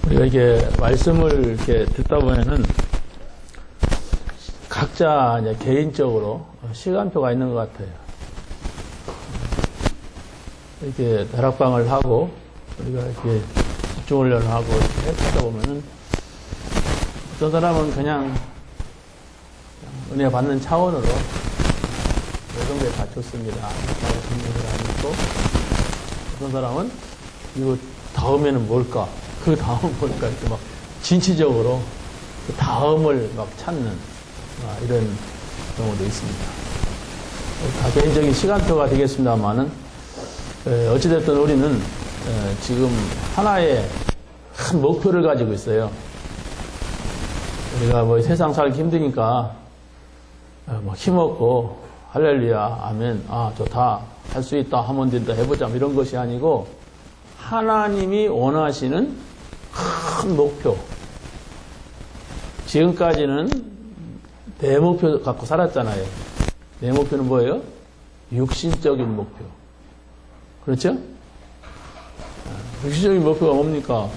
우리가 이게 말씀을 이렇게 듣다 보면은 각자 이제 개인적으로 시간표가 있는 것 같아요. 이렇게 다락방을 하고 우리가 이렇게 집중훈련을 하고 이렇게 하다 보면은 어떤 사람은 그냥 은혜 받는 차원으로 모든 게 다 좋습니다. 정리를 하고 어떤 사람은 이거 다음에는 뭘까? 그 다음은 뭘까? 이렇게 막 진취적으로 그 다음을 막 찾는 이런 경우도 있습니다. 다 개인적인 시간표가 되겠습니다만은 어찌됐든 우리는 지금 하나의 큰 목표를 가지고 있어요. 우리가 뭐 세상 살기 힘드니까 뭐 힘없고 할렐루야 아멘 좋다 할 수 있다 하면 된다 해보자 이런 것이 아니고 하나님이 원하시는 큰 목표. 지금까지는 내 목표 갖고 살았잖아요. 내 목표는 뭐예요? 육신적인 목표. 그렇죠? 육신적인 목표가 뭡니까?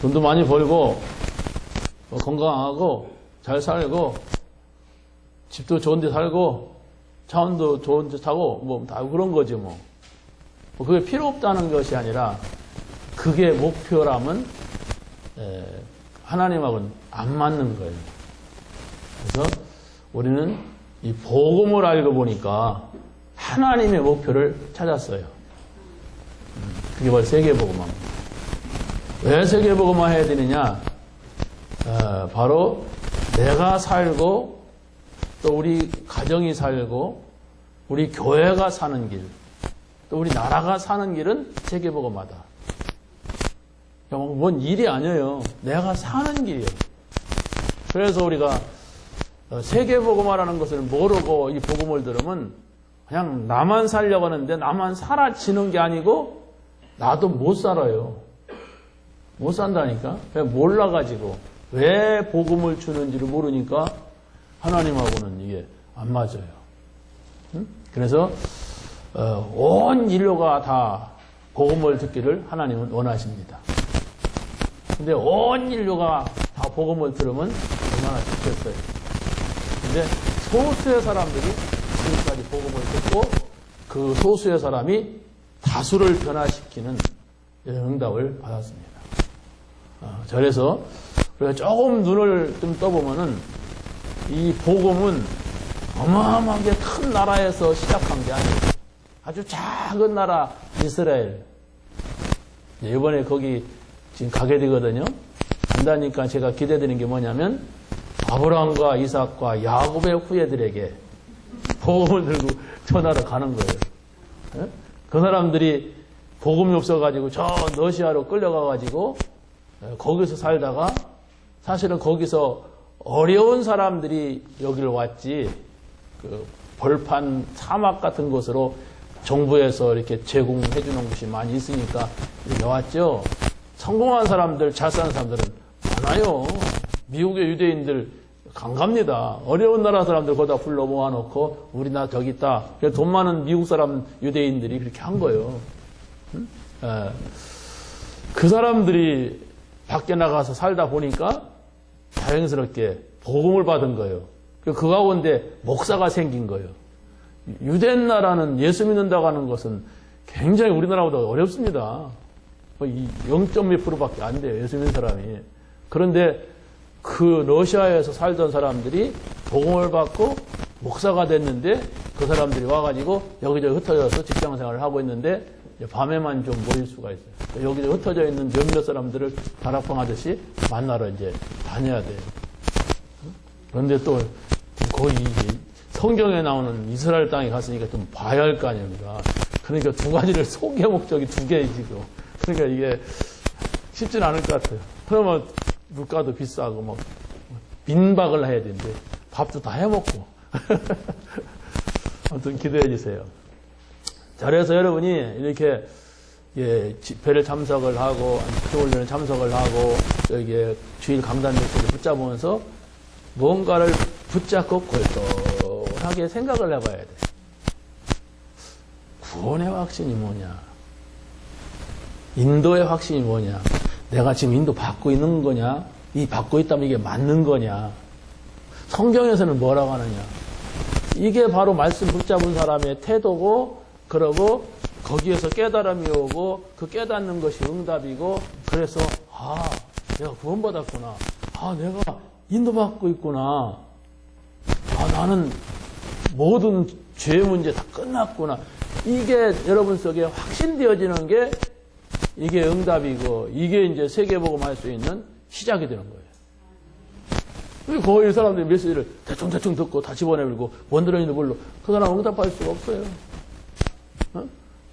돈도 많이 벌고 건강하고 잘 살고 집도 좋은 데 살고 차원도 좋은 데 타고 뭐 다 그런 거지 뭐. 그게 필요 없다는 것이 아니라 그게 목표라면 하나님하고는 안 맞는 거예요. 그래서 우리는 이 복음을 알고 보니까 하나님의 목표를 찾았어요. 그게 바로 세계복음화입니다. 왜 세계복음화 해야 되느냐? 바로 내가 살고 또 우리 가정이 살고 우리 교회가 사는 길 또 우리 나라가 사는 길은 세계복음화다. 뭔 일이 아니에요. 내가 사는 길이에요. 그래서 우리가 세계복음화라는 것을 모르고 이 복음을 들으면 그냥 나만 살려고 하는데 나만 살아지는 게 아니고 나도 못 살아요. 못 산다니까. 그냥 몰라가지고 왜 복음을 주는지를 모르니까 하나님하고는 이게 안 맞아요. 응? 그래서 온 인류가 다 복음을 듣기를 하나님은 원하십니다. 근데 온 인류가 다 복음을 들으면 얼마나 좋겠어요. 근데 소수의 사람들이 지금까지 복음을 듣고 그 소수의 사람이 다수를 변화시키는 응답을 받았습니다. 그래서 우리가 조금 눈을 좀 떠보면은 이 복음은 어마어마하게 큰 나라에서 시작한 게 아니에요. 아주 작은 나라 이스라엘. 이번에 거기 지금 가게 되거든요. 간다니까 제가 기대되는 게 뭐냐면 아브라함과 이삭과 야곱의 후예들에게 복음을 들고 저 나라 가는 거예요. 그 사람들이 복음이 없어가지고 저 러시아로 끌려가가지고 거기서 살다가 사실은 거기서 어려운 사람들이 여기를 왔지 그 벌판 사막 같은 곳으로 정부에서 이렇게 제공해 주는 곳이 많이 있으니까 이렇게 왔죠. 성공한 사람들, 잘 사는 사람들은 많아요. 미국의 유대인들 강갑니다. 어려운 나라 사람들 거기다 불러 모아놓고 우리나라 저기 있다. 그래서 돈 많은 미국 사람 유대인들이 그렇게 한 거예요. 그 사람들이 밖에 나가서 살다 보니까 자연스럽게 복음을 받은 거예요. 그 가운데 목사가 생긴 거예요. 유대 나라는 예수 믿는다고 하는 것은 굉장히 우리나라보다 어렵습니다. 0.몇 %밖에 안 돼요. 예수 믿는 사람이. 그런데 그 러시아에서 살던 사람들이 복음을 받고 목사가 됐는데 그 사람들이 와가지고 여기저기 흩어져서 직장 생활을 하고 있는데 밤에만 좀 모일 수가 있어요. 여기저기 흩어져 있는 몇몇 사람들을 다락방 하듯이 만나러 이제 다녀야 돼요. 그런데 또 거의 성경에 나오는 이스라엘 땅에 갔으니까 좀 봐야 할 거 아닙니까? 그러니까 두 가지를 소개 목적이 두 개이지고. 그러니까 이게 쉽진 않을 것 같아요. 그러면 물가도 비싸고 막 민박을 해야 되는데 밥도 다 해먹고. 아무튼 기도해 주세요. 자, 그래서 여러분이 이렇게 집회를 참석을 하고 집회훈련에 참석을 하고 여기에 주일 강단들을 붙잡으면서 뭔가를 붙잡고 골똘하게 생각을 해봐야 돼. 구원의 확신이 뭐냐? 인도의 확신이 뭐냐? 내가 지금 인도 받고 있는 거냐? 이 받고 있다면 이게 맞는 거냐? 성경에서는 뭐라고 하느냐? 이게 바로 말씀 붙잡은 사람의 태도고, 그러고 거기에서 깨달음이 오고 그 깨닫는 것이 응답이고, 그래서 내가 구원받았구나. 내가 인도받고 있구나. 나는 모든 죄 문제 다 끝났구나. 이게 여러분 속에 확신되어지는 게 이게 응답이고, 이게 이제 세계복음 할 수 있는 시작이 되는 거예요. 거의 사람들이 메시지를 대충 듣고 다 집어내밀고 뭔 들었는지 몰라. 그 사람은 응답받을 수가 없어요.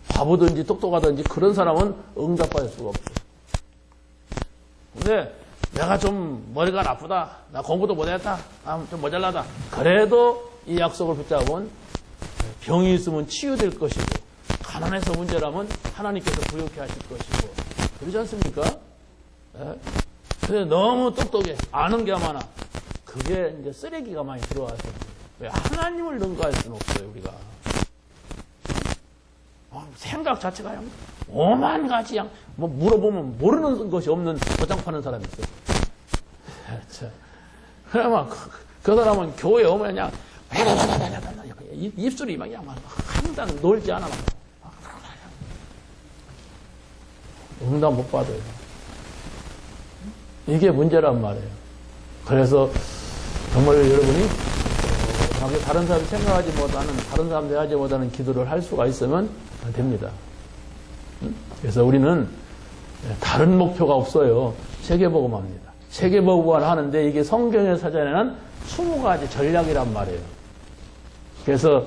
바보든지 똑똑하든지 그런 사람은 응답받을 수가 없어요. 근데 내가 좀 머리가 나쁘다. 나 공부도 못했다. 좀 모자라다. 그래도 이 약속을 붙잡은 병이 있으면 치유될 것이고, 가난해서 문제라면 하나님께서 부욕해 하실 것이고, 그러지 않습니까? 근데 너무 똑똑해. 아는 게 많아. 그게 이제 쓰레기가 많이 들어와서 왜 하나님을 능가할 수는 없어요, 우리가. 생각 자체가 그냥 오만 가지 그냥 뭐 물어보면 모르는 것이 없는 도장 파는 사람이 있어요. 그러면 그 사람은 교회 오면 그냥 입술이 막 그냥 항상 놀지 않아. 응답 못 받아요. 이게 문제란 말이에요. 그래서 정말 여러분이 다른 사람 생각하지 못하는, 다른 사람 대하지 못하는 기도를 할 수가 있으면 됩니다. 그래서 우리는 다른 목표가 없어요. 세계복음합니다. 세계복음을 하는데 이게 성경의 사전에는 20가지 전략이란 말이에요. 그래서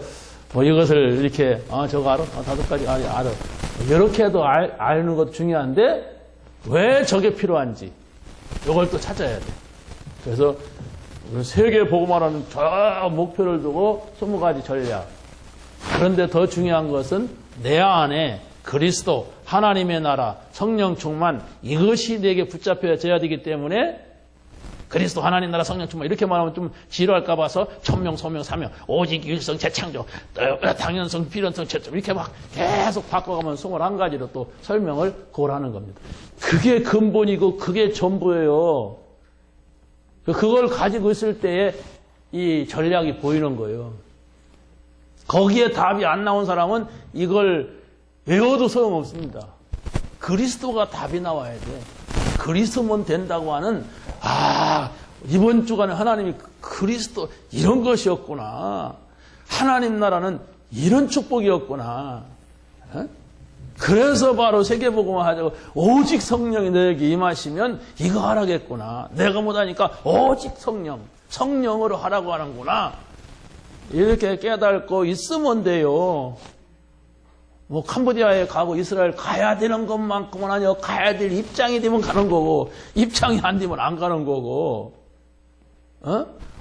뭐 이것을 이렇게 저거 알아? 5가지 알아. 이렇게 해도 아는 것도 중요한데 왜 저게 필요한지 이걸 또 찾아야 돼. 그래서 세계복음하라는 저 목표를 두고 20가지 전략. 그런데 더 중요한 것은 내 안에 그리스도, 하나님의 나라, 성령 충만, 이것이 내게 붙잡혀져야 되기 때문에, 그리스도, 하나님 나라, 성령 충만 이렇게 말하면 좀 지루할까 봐서 천명, 소명, 사명, 오직, 일성, 재창조, 당연성, 필연성, 최점 이렇게 막 계속 바꿔가면 21가지로 또 설명을 그걸 하는 겁니다. 그게 근본이고 그게 전부예요. 그걸 가지고 있을 때에 이 전략이 보이는 거예요. 거기에 답이 안 나온 사람은 이걸 외워도 소용없습니다. 그리스도가 답이 나와야 돼. 그리스도면 된다고 하는, 이번 주간에 하나님이 그리스도 이런 것이었구나. 하나님 나라는 이런 축복이었구나. 그래서 바로 세계복음을 하자고, 오직 성령이 너에게 임하시면 이거 하라겠구나. 내가 못하니까 오직 성령으로 하라고 하는구나. 이렇게 깨닫고 있으면 돼요. 뭐 캄보디아에 가고 이스라엘 가야 되는 것만큼은 아니요. 가야 될 입장이 되면 가는 거고, 입장이 안 되면 안 가는 거고.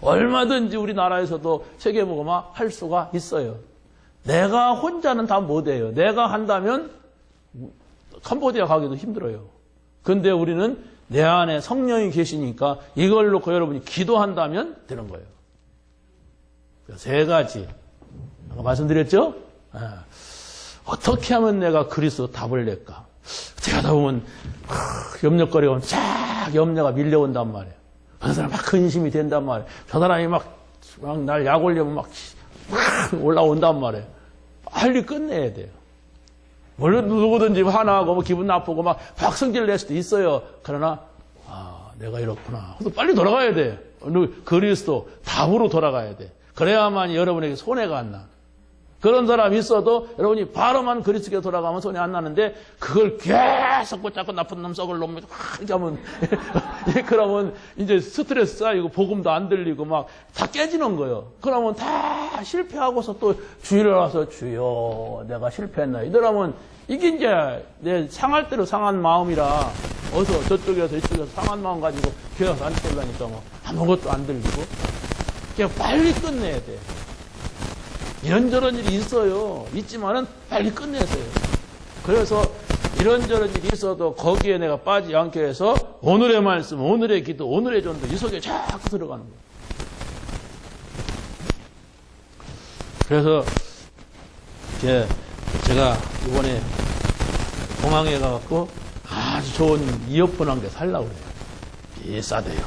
얼마든지 우리나라에서도 세계복음화 할 수가 있어요. 내가 혼자는 다 못해요. 내가 한다면 캄보디아 가기도 힘들어요. 근데 우리는 내 안에 성령이 계시니까 이걸 놓고 여러분이 기도한다면 되는 거예요. 3가지. 아까 말씀드렸죠? 어떻게 하면 내가 그리스도 답을 낼까? 어떻게 하다 보면 염려거리가 오면 쫙 염려가 밀려온단 말이에요. 그 사람 막 근심이 된단 말이에요. 저 사람이 막 날 약 올리면 막 올라온단 말이에요. 빨리 끝내야 돼요. 물론 누구든지 화나고 뭐 기분 나쁘고 막 성질 낼 수도 있어요. 그러나 내가 이렇구나. 그래서 빨리 돌아가야 돼. 그리스도 답으로 돌아가야 돼. 그래야만 여러분에게 손해가 안 나. 그런 사람이 있어도 여러분이 바로만 그리스도께 돌아가면 손이 안 나는데 그걸 계속 붙잡고 나쁜 놈 썩을 놈 이렇게 하면 그러면 이제 스트레스 쌓이고 복음도 안 들리고 막 다 깨지는 거예요. 그러면 다 실패하고서 또 주의를 와서 주여 내가 실패했나 이러면 이게 이제 내 상할 대로 상한 마음이라 어서 저쪽에서 이쪽에서 상한 마음 가지고 교회 와서 안 들라니까 뭐 아무것도 안 들리고 그냥 빨리 끝내야 돼. 이런저런 일이 있어요. 있지만은 빨리 끝내세요. 그래서 이런저런 일이 있어도 거기에 내가 빠지지 않게 해서 오늘의 말씀, 오늘의 기도, 오늘의 전도 이 속에 자꾸 들어가는 거예요. 그래서 제가 이번에 공항에 가갖고 아주 좋은 이어폰 한 개 살라고 그래요. 비싸대요.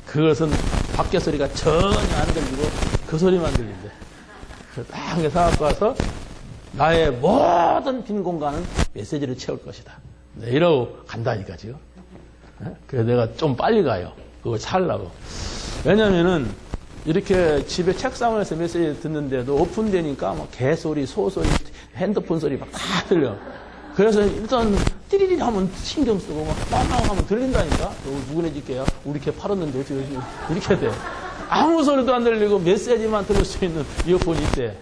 그것은 밖에 소리가 전혀 안 들리고 그 소리만 들린대. 그래서 딱 한 개 사갖고 와서 나의 모든 빈 공간은 메시지를 채울 것이다. 네, 이러고 간다니까 지금. 그래서 내가 좀 빨리 가요. 그거 살라고. 왜냐면은 이렇게 집에 책상을 해서 메시지 듣는데도 오픈되니까 막 개소리, 소소리, 핸드폰 소리 막 다 들려. 그래서 일단 띠리리 하면 신경 쓰고 막 빵빵 하면 들린다니까. 누구네 집게야? 우리 개 팔았는데 어떻게 이렇게 돼. 아무 소리도 안 들리고 메시지만 들을 수 있는 이어폰이 있대.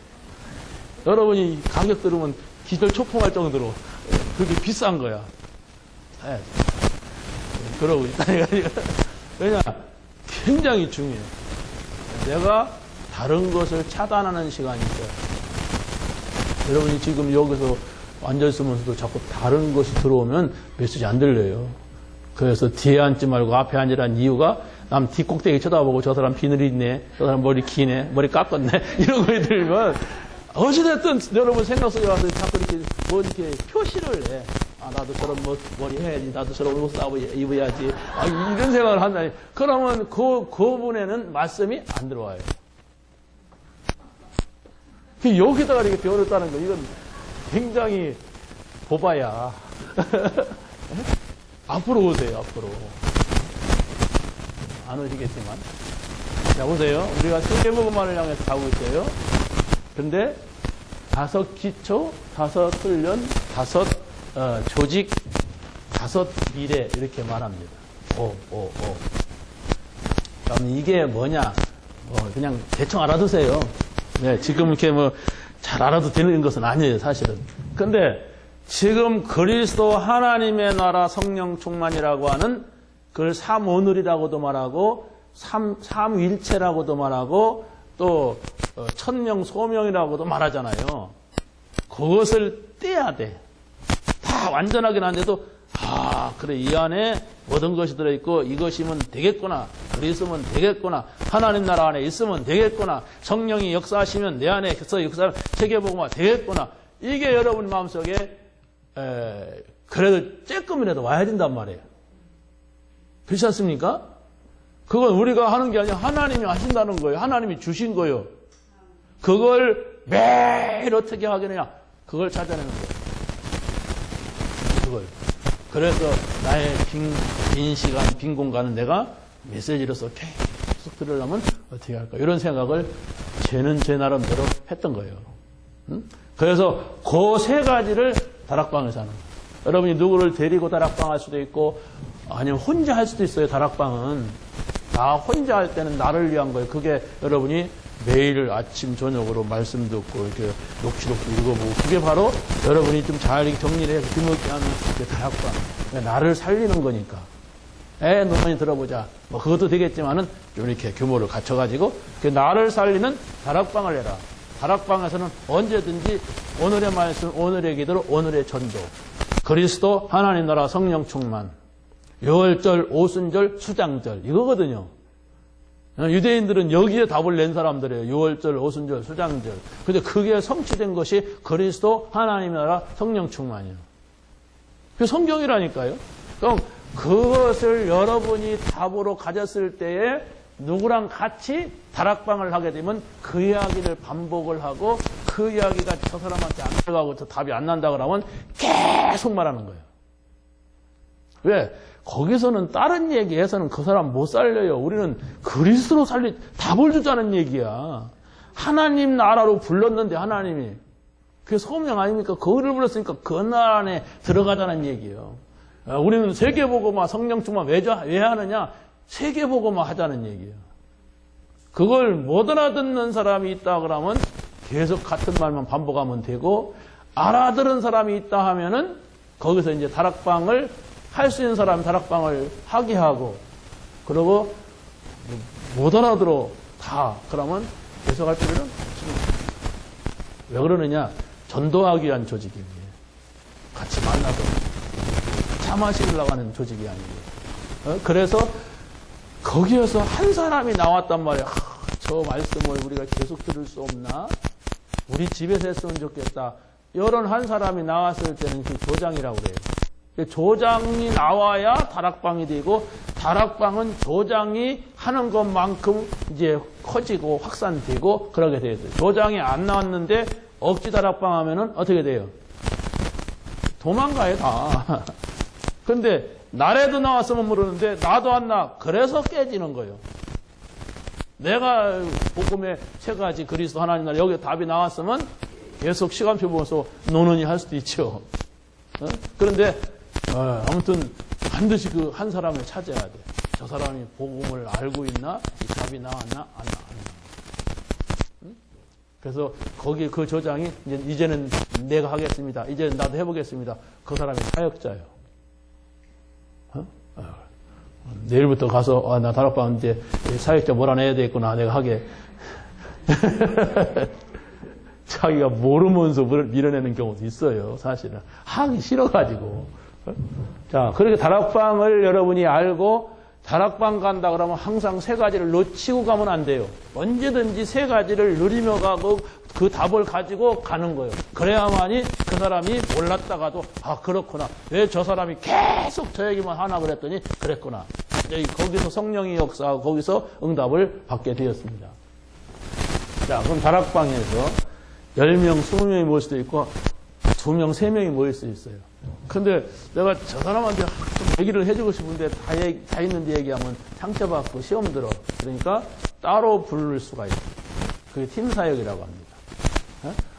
여러분이 가격 들으면 기절 초풍할 정도로 그게 비싼 거야. 네. 그러고 있다니까. 왜냐? 굉장히 중요해. 내가 다른 것을 차단하는 시간이 있어요. 여러분이 지금 여기서 앉아있으면서도 자꾸 다른 것이 들어오면 메시지 안 들려요. 그래서 뒤에 앉지 말고 앞에 앉으라는 이유가 남 뒷꼭대기 쳐다보고 저 사람 비늘이 있네, 저 사람 머리 기네, 머리 깎았네, 이런 거에 들면 어찌됐든 여러분 생각 속에 와서 자꾸 이렇게 뭐 이렇게 표시를 해. 아, 나도 저런 머리 해야지, 나도 저런 옷 입어야지. 아, 이런 생각을 한다니. 그러면 그 분에는 말씀이 안 들어와요. 여기다가 이렇게 배워놨다는 거, 이건 굉장히 보바야. 앞으로 오세요, 앞으로. 안 오시겠지만. 자, 보세요. 우리가 세계복음화를 향해서 가고 있어요. 근데 5 기초, 5 훈련, 5 조직, 5 미래 이렇게 말합니다. 그럼 이게 뭐냐? 그냥 대충 알아두세요. 네, 지금 이렇게 잘 알아도 되는 것은 아니에요, 사실은. 근데 지금 그리스도 하나님의 나라 성령 충만이라고 하는 그걸 삼오늘이라고도 말하고 삼일체라고도 말하고 또 천명 소명이라고도 말하잖아요. 그것을 떼야 돼. 다 완전하긴 한데도 그래, 이 안에 모든 것이 들어있고 이것이면 되겠구나, 그리스도면 되겠구나, 하나님 나라 안에 있으면 되겠구나, 성령이 역사하시면 내 안에서 역사 세계복음화 되겠구나. 이게 여러분 마음속에 그래도 조금이라도 와야 된단 말이에요. 그렇지 않습니까? 그건 우리가 하는 게 아니라 하나님이 하신다는 거예요. 하나님이 주신 거예요. 그걸 매일 어떻게 하겠느냐, 그걸 찾아내는 거예요. 그걸. 그래서 나의 빈 시간, 빈 공간은 내가 메시지로서 계속 들으려면 어떻게 할까? 이런 생각을 쟤는 제 나름대로 했던 거예요. 그래서 그 3가지를 다락방에서 하는 거예요. 여러분이 누구를 데리고 다락방 할 수도 있고 아니면 혼자 할 수도 있어요. 다락방은. 나 혼자 할 때는 나를 위한 거예요. 그게 여러분이 매일 아침 저녁으로 말씀 듣고 이렇게 녹취록도 읽어보고, 그게 바로 여러분이 좀 잘 정리를 해서 뒤먹게 하는 그 다락방. 나를 살리는 거니까. 너만이 들어보자. 그것도 되겠지만은 좀 이렇게 규모를 갖춰가지고 그 나를 살리는 다락방을 해라. 다락방에서는 언제든지 오늘의 말씀, 오늘의 기도로 오늘의 전도, 그리스도 하나님 나라 성령 충만, 유월절, 오순절, 수장절 이거거든요. 유대인들은 여기에 답을 낸 사람들이에요. 유월절, 오순절, 수장절. 근데 그게 성취된 것이 그리스도 하나님 나라 성령 충만이에요. 그게 성경이라니까요. 그럼 그것을 여러분이 답으로 가졌을 때에 누구랑 같이 다락방을 하게 되면 그 이야기를 반복을 하고 그 이야기가 저 사람한테 안 들어가고 저 답이 안 난다 그러면 계속 말하는 거예요. 왜? 거기서는 다른 얘기해서는 그 사람 못 살려요. 우리는 그리스도로 답을 주자는 얘기야. 하나님 나라로 불렀는데 하나님이. 그게 소명 아닙니까? 거기를 불렀으니까 그 나라 안에 들어가자는 얘기예요. 우리는 세계복음화 성령 충만 왜 하느냐? 세계복음화 하자는 얘기예요. 그걸 못 알아듣는 사람이 있다 그러면 계속 같은 말만 반복하면 되고, 알아들은 사람이 있다 하면은 거기서 이제 다락방을 할 수 있는 사람이 다락방을 하게 하고, 그러고 못 알아들어 다 그러면 계속 할 필요는 없습니다. 왜 그러느냐? 전도하기 위한 조직이에요. 같이 만나서 차 마시려고 하는 조직이 아니에요. 그래서 거기에서 한 사람이 나왔단 말이에요. 저 말씀을 우리가 계속 들을 수 없나? 우리 집에서 했으면 좋겠다. 이런 한 사람이 나왔을 때는 그 교장이라고 그래요. 조장이 나와야 다락방이 되고, 다락방은 조장이 하는 것만큼 이제 커지고 확산되고 그러게 돼요. 조장이 안 나왔는데 억지 다락방 하면은 어떻게 돼요? 도망가요, 다. 근데 나라도 나왔으면 모르는데 나도 안 나. 그래서 깨지는 거예요. 내가 복음의 세 가지 그리스도 하나님 나라 여기 답이 나왔으면 계속 시간표 보면서 노느니 할 수도 있죠. 그런데 아무튼 반드시 그 한 사람을 찾아야 돼. 저 사람이 복음을 알고 있나? 이 답이 나왔나? 안 나왔나? 그래서 거기 그 조장이 이제는 내가 하겠습니다. 이제는 나도 해보겠습니다. 그 사람이 사역자예요. 내일부터 가서 나 다락방 이제 사역자 몰아내야 되겠구나. 내가 하게. 자기가 모르면서 밀어내는 경우도 있어요. 사실은 하기 싫어가지고. 자, 그렇게 다락방을 여러분이 알고 다락방 간다 그러면 항상 세 가지를 놓치고 가면 안 돼요. 언제든지 세 가지를 누리며 가고 그 답을 가지고 가는 거예요. 그래야만이 그 사람이 몰랐다가도 그렇구나. 왜 저 사람이 계속 저 얘기만 하나 그랬더니 그랬구나. 거기서 성령의 역사하고 거기서 응답을 받게 되었습니다. 자, 그럼 다락방에서 10명, 20명이 모일 수도 있고 2명, 3명이 모일 수 있어요. 근데 내가 저 사람한테 좀 얘기를 해주고 싶은데 다 있는데 얘기하면 상처받고 시험 들어. 그러니까 따로 부를 수가 있어요. 그게 팀사역이라고 합니다.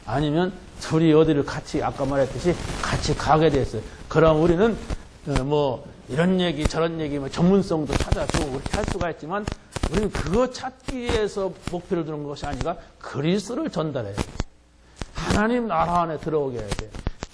아니면 둘이 어디를 같이 아까 말했듯이 같이 가게 됐어요. 그럼 우리는 뭐 이런 얘기 저런 얘기 뭐 전문성도 찾아주고 그렇게 할 수가 있지만 우리는 그거 찾기 위해서 목표를 두는 것이 아니라 그리스도를 전달해야 돼. 하나님 나라 안에 들어오게 해야 돼.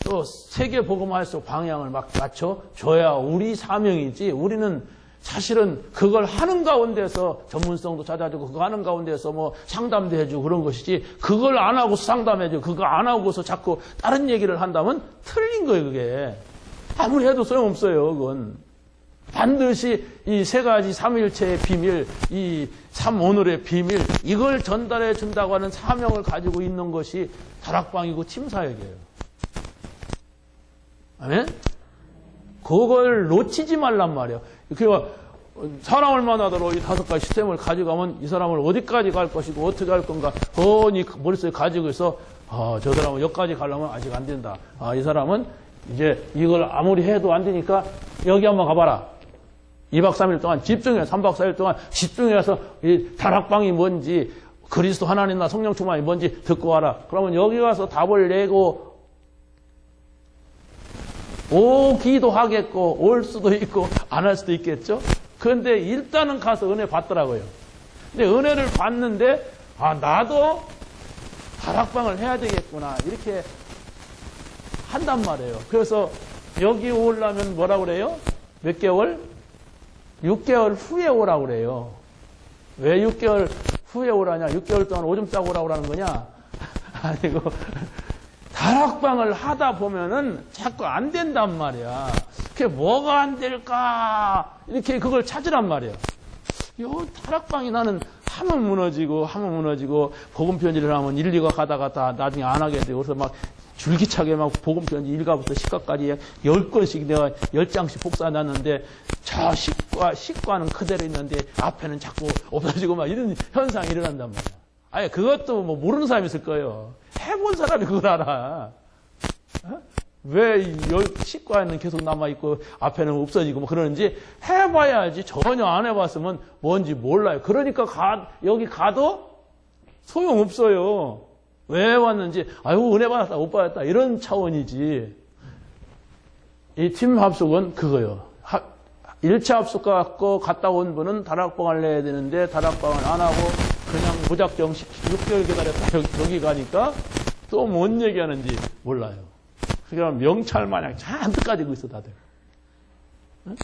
또 세계 복음화할수록 방향을 막 맞춰줘야 우리 사명이지. 우리는 사실은 그걸 하는 가운데서 전문성도 찾아주고 그거 하는 가운데서 뭐 상담도 해주고 그런 것이지 그걸 안 하고서 상담해주고 그거 안 하고서 자꾸 다른 얘기를 한다면 틀린 거예요. 그게 아무리 해도 소용없어요. 그건 반드시 이 세 가지 삼일체의 비밀, 이 삼오늘의 비밀 이걸 전달해 준다고 하는 사명을 가지고 있는 것이 다락방이고 팀사역이에요. 아멘? 그걸 놓치지 말란 말이에요. 그러니까 사람을 만나더러 이 5가지 시스템을 가져가면 이 사람을 어디까지 갈 것이고 어떻게 할 건가 뻔히 머릿속에 가지고 있어. 저 사람은 여기까지 가려면 아직 안 된다. 이 사람은 이제 이걸 아무리 해도 안 되니까 여기 한번 가봐라. 2박 3일 동안 집중해서 3박 4일 동안 집중해서 이 다락방이 뭔지 그리스도 하나님나 성령 충만이 뭔지 듣고 와라. 그러면 여기 가서 답을 내고 오기도 하겠고 올 수도 있고 안 할 수도 있겠죠. 그런데 일단은 가서 은혜 받더라고요. 근데 은혜를 받는데 나도 다락방을 해야 되겠구나 이렇게 한단 말이에요. 그래서 여기 오려면 뭐라고 그래요? 몇 개월? 6개월 후에 오라고 그래요. 왜 6개월 후에 오라냐? 6개월 동안 오줌 싸고 오라고 하는 거냐? 아니고 다락방을 하다 보면은 자꾸 안 된단 말이야. 그게 뭐가 안 될까? 이렇게 그걸 찾으란 말이야. 요 다락방이 나는 하면 무너지고 복음 편지를 하면 1, 2가 가다가 다 나중에 안 하게 되고 그래서 막 줄기차게 막 복음 편지 1가부터 10가까지 10권씩 내가 10장씩 복사해놨는데 저 10과는 그대로 있는데 앞에는 자꾸 없어지고 막 이런 현상이 일어난단 말이야. 아니 그것도 뭐 모르는 사람이 있을 거예요. 해본 사람이 그걸 알아. 왜 10과에는 계속 남아있고 앞에는 없어지고 뭐 그러는지 해봐야지. 전혀 안 해봤으면 뭔지 몰라요. 그러니까 여기 가도 소용없어요. 왜 왔는지 은혜 받았다 못 받았다 이런 차원이지. 이 팀 합숙은 그거요. 1차 합숙 갖고 갔다 온 분은 다락방을 내야 되는데 다락방을 안 하고 그냥 무작정 6개월 기다렸다 여기 가니까 또 뭔 얘기하는지 몰라요. 그냥 명찰 마냥 잔뜩 가지고 있어 다들. 응?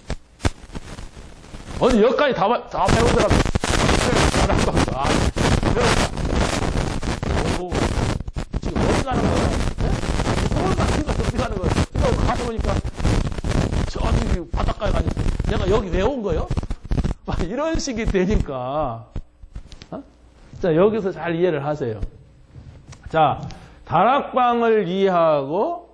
어디 여기까지 다 배우더라고. 다락방 배웠다. 지금 어디 가는 거야? 서울 가는 거야? 어디 가는 거야? 이거 가서 보니까 저기 바닷가에 가니까 내가 여기 왜 온 거요? 막 이런 식이 되니까. 자, 여기서 잘 이해를 하세요. 자, 다락방을 이해하고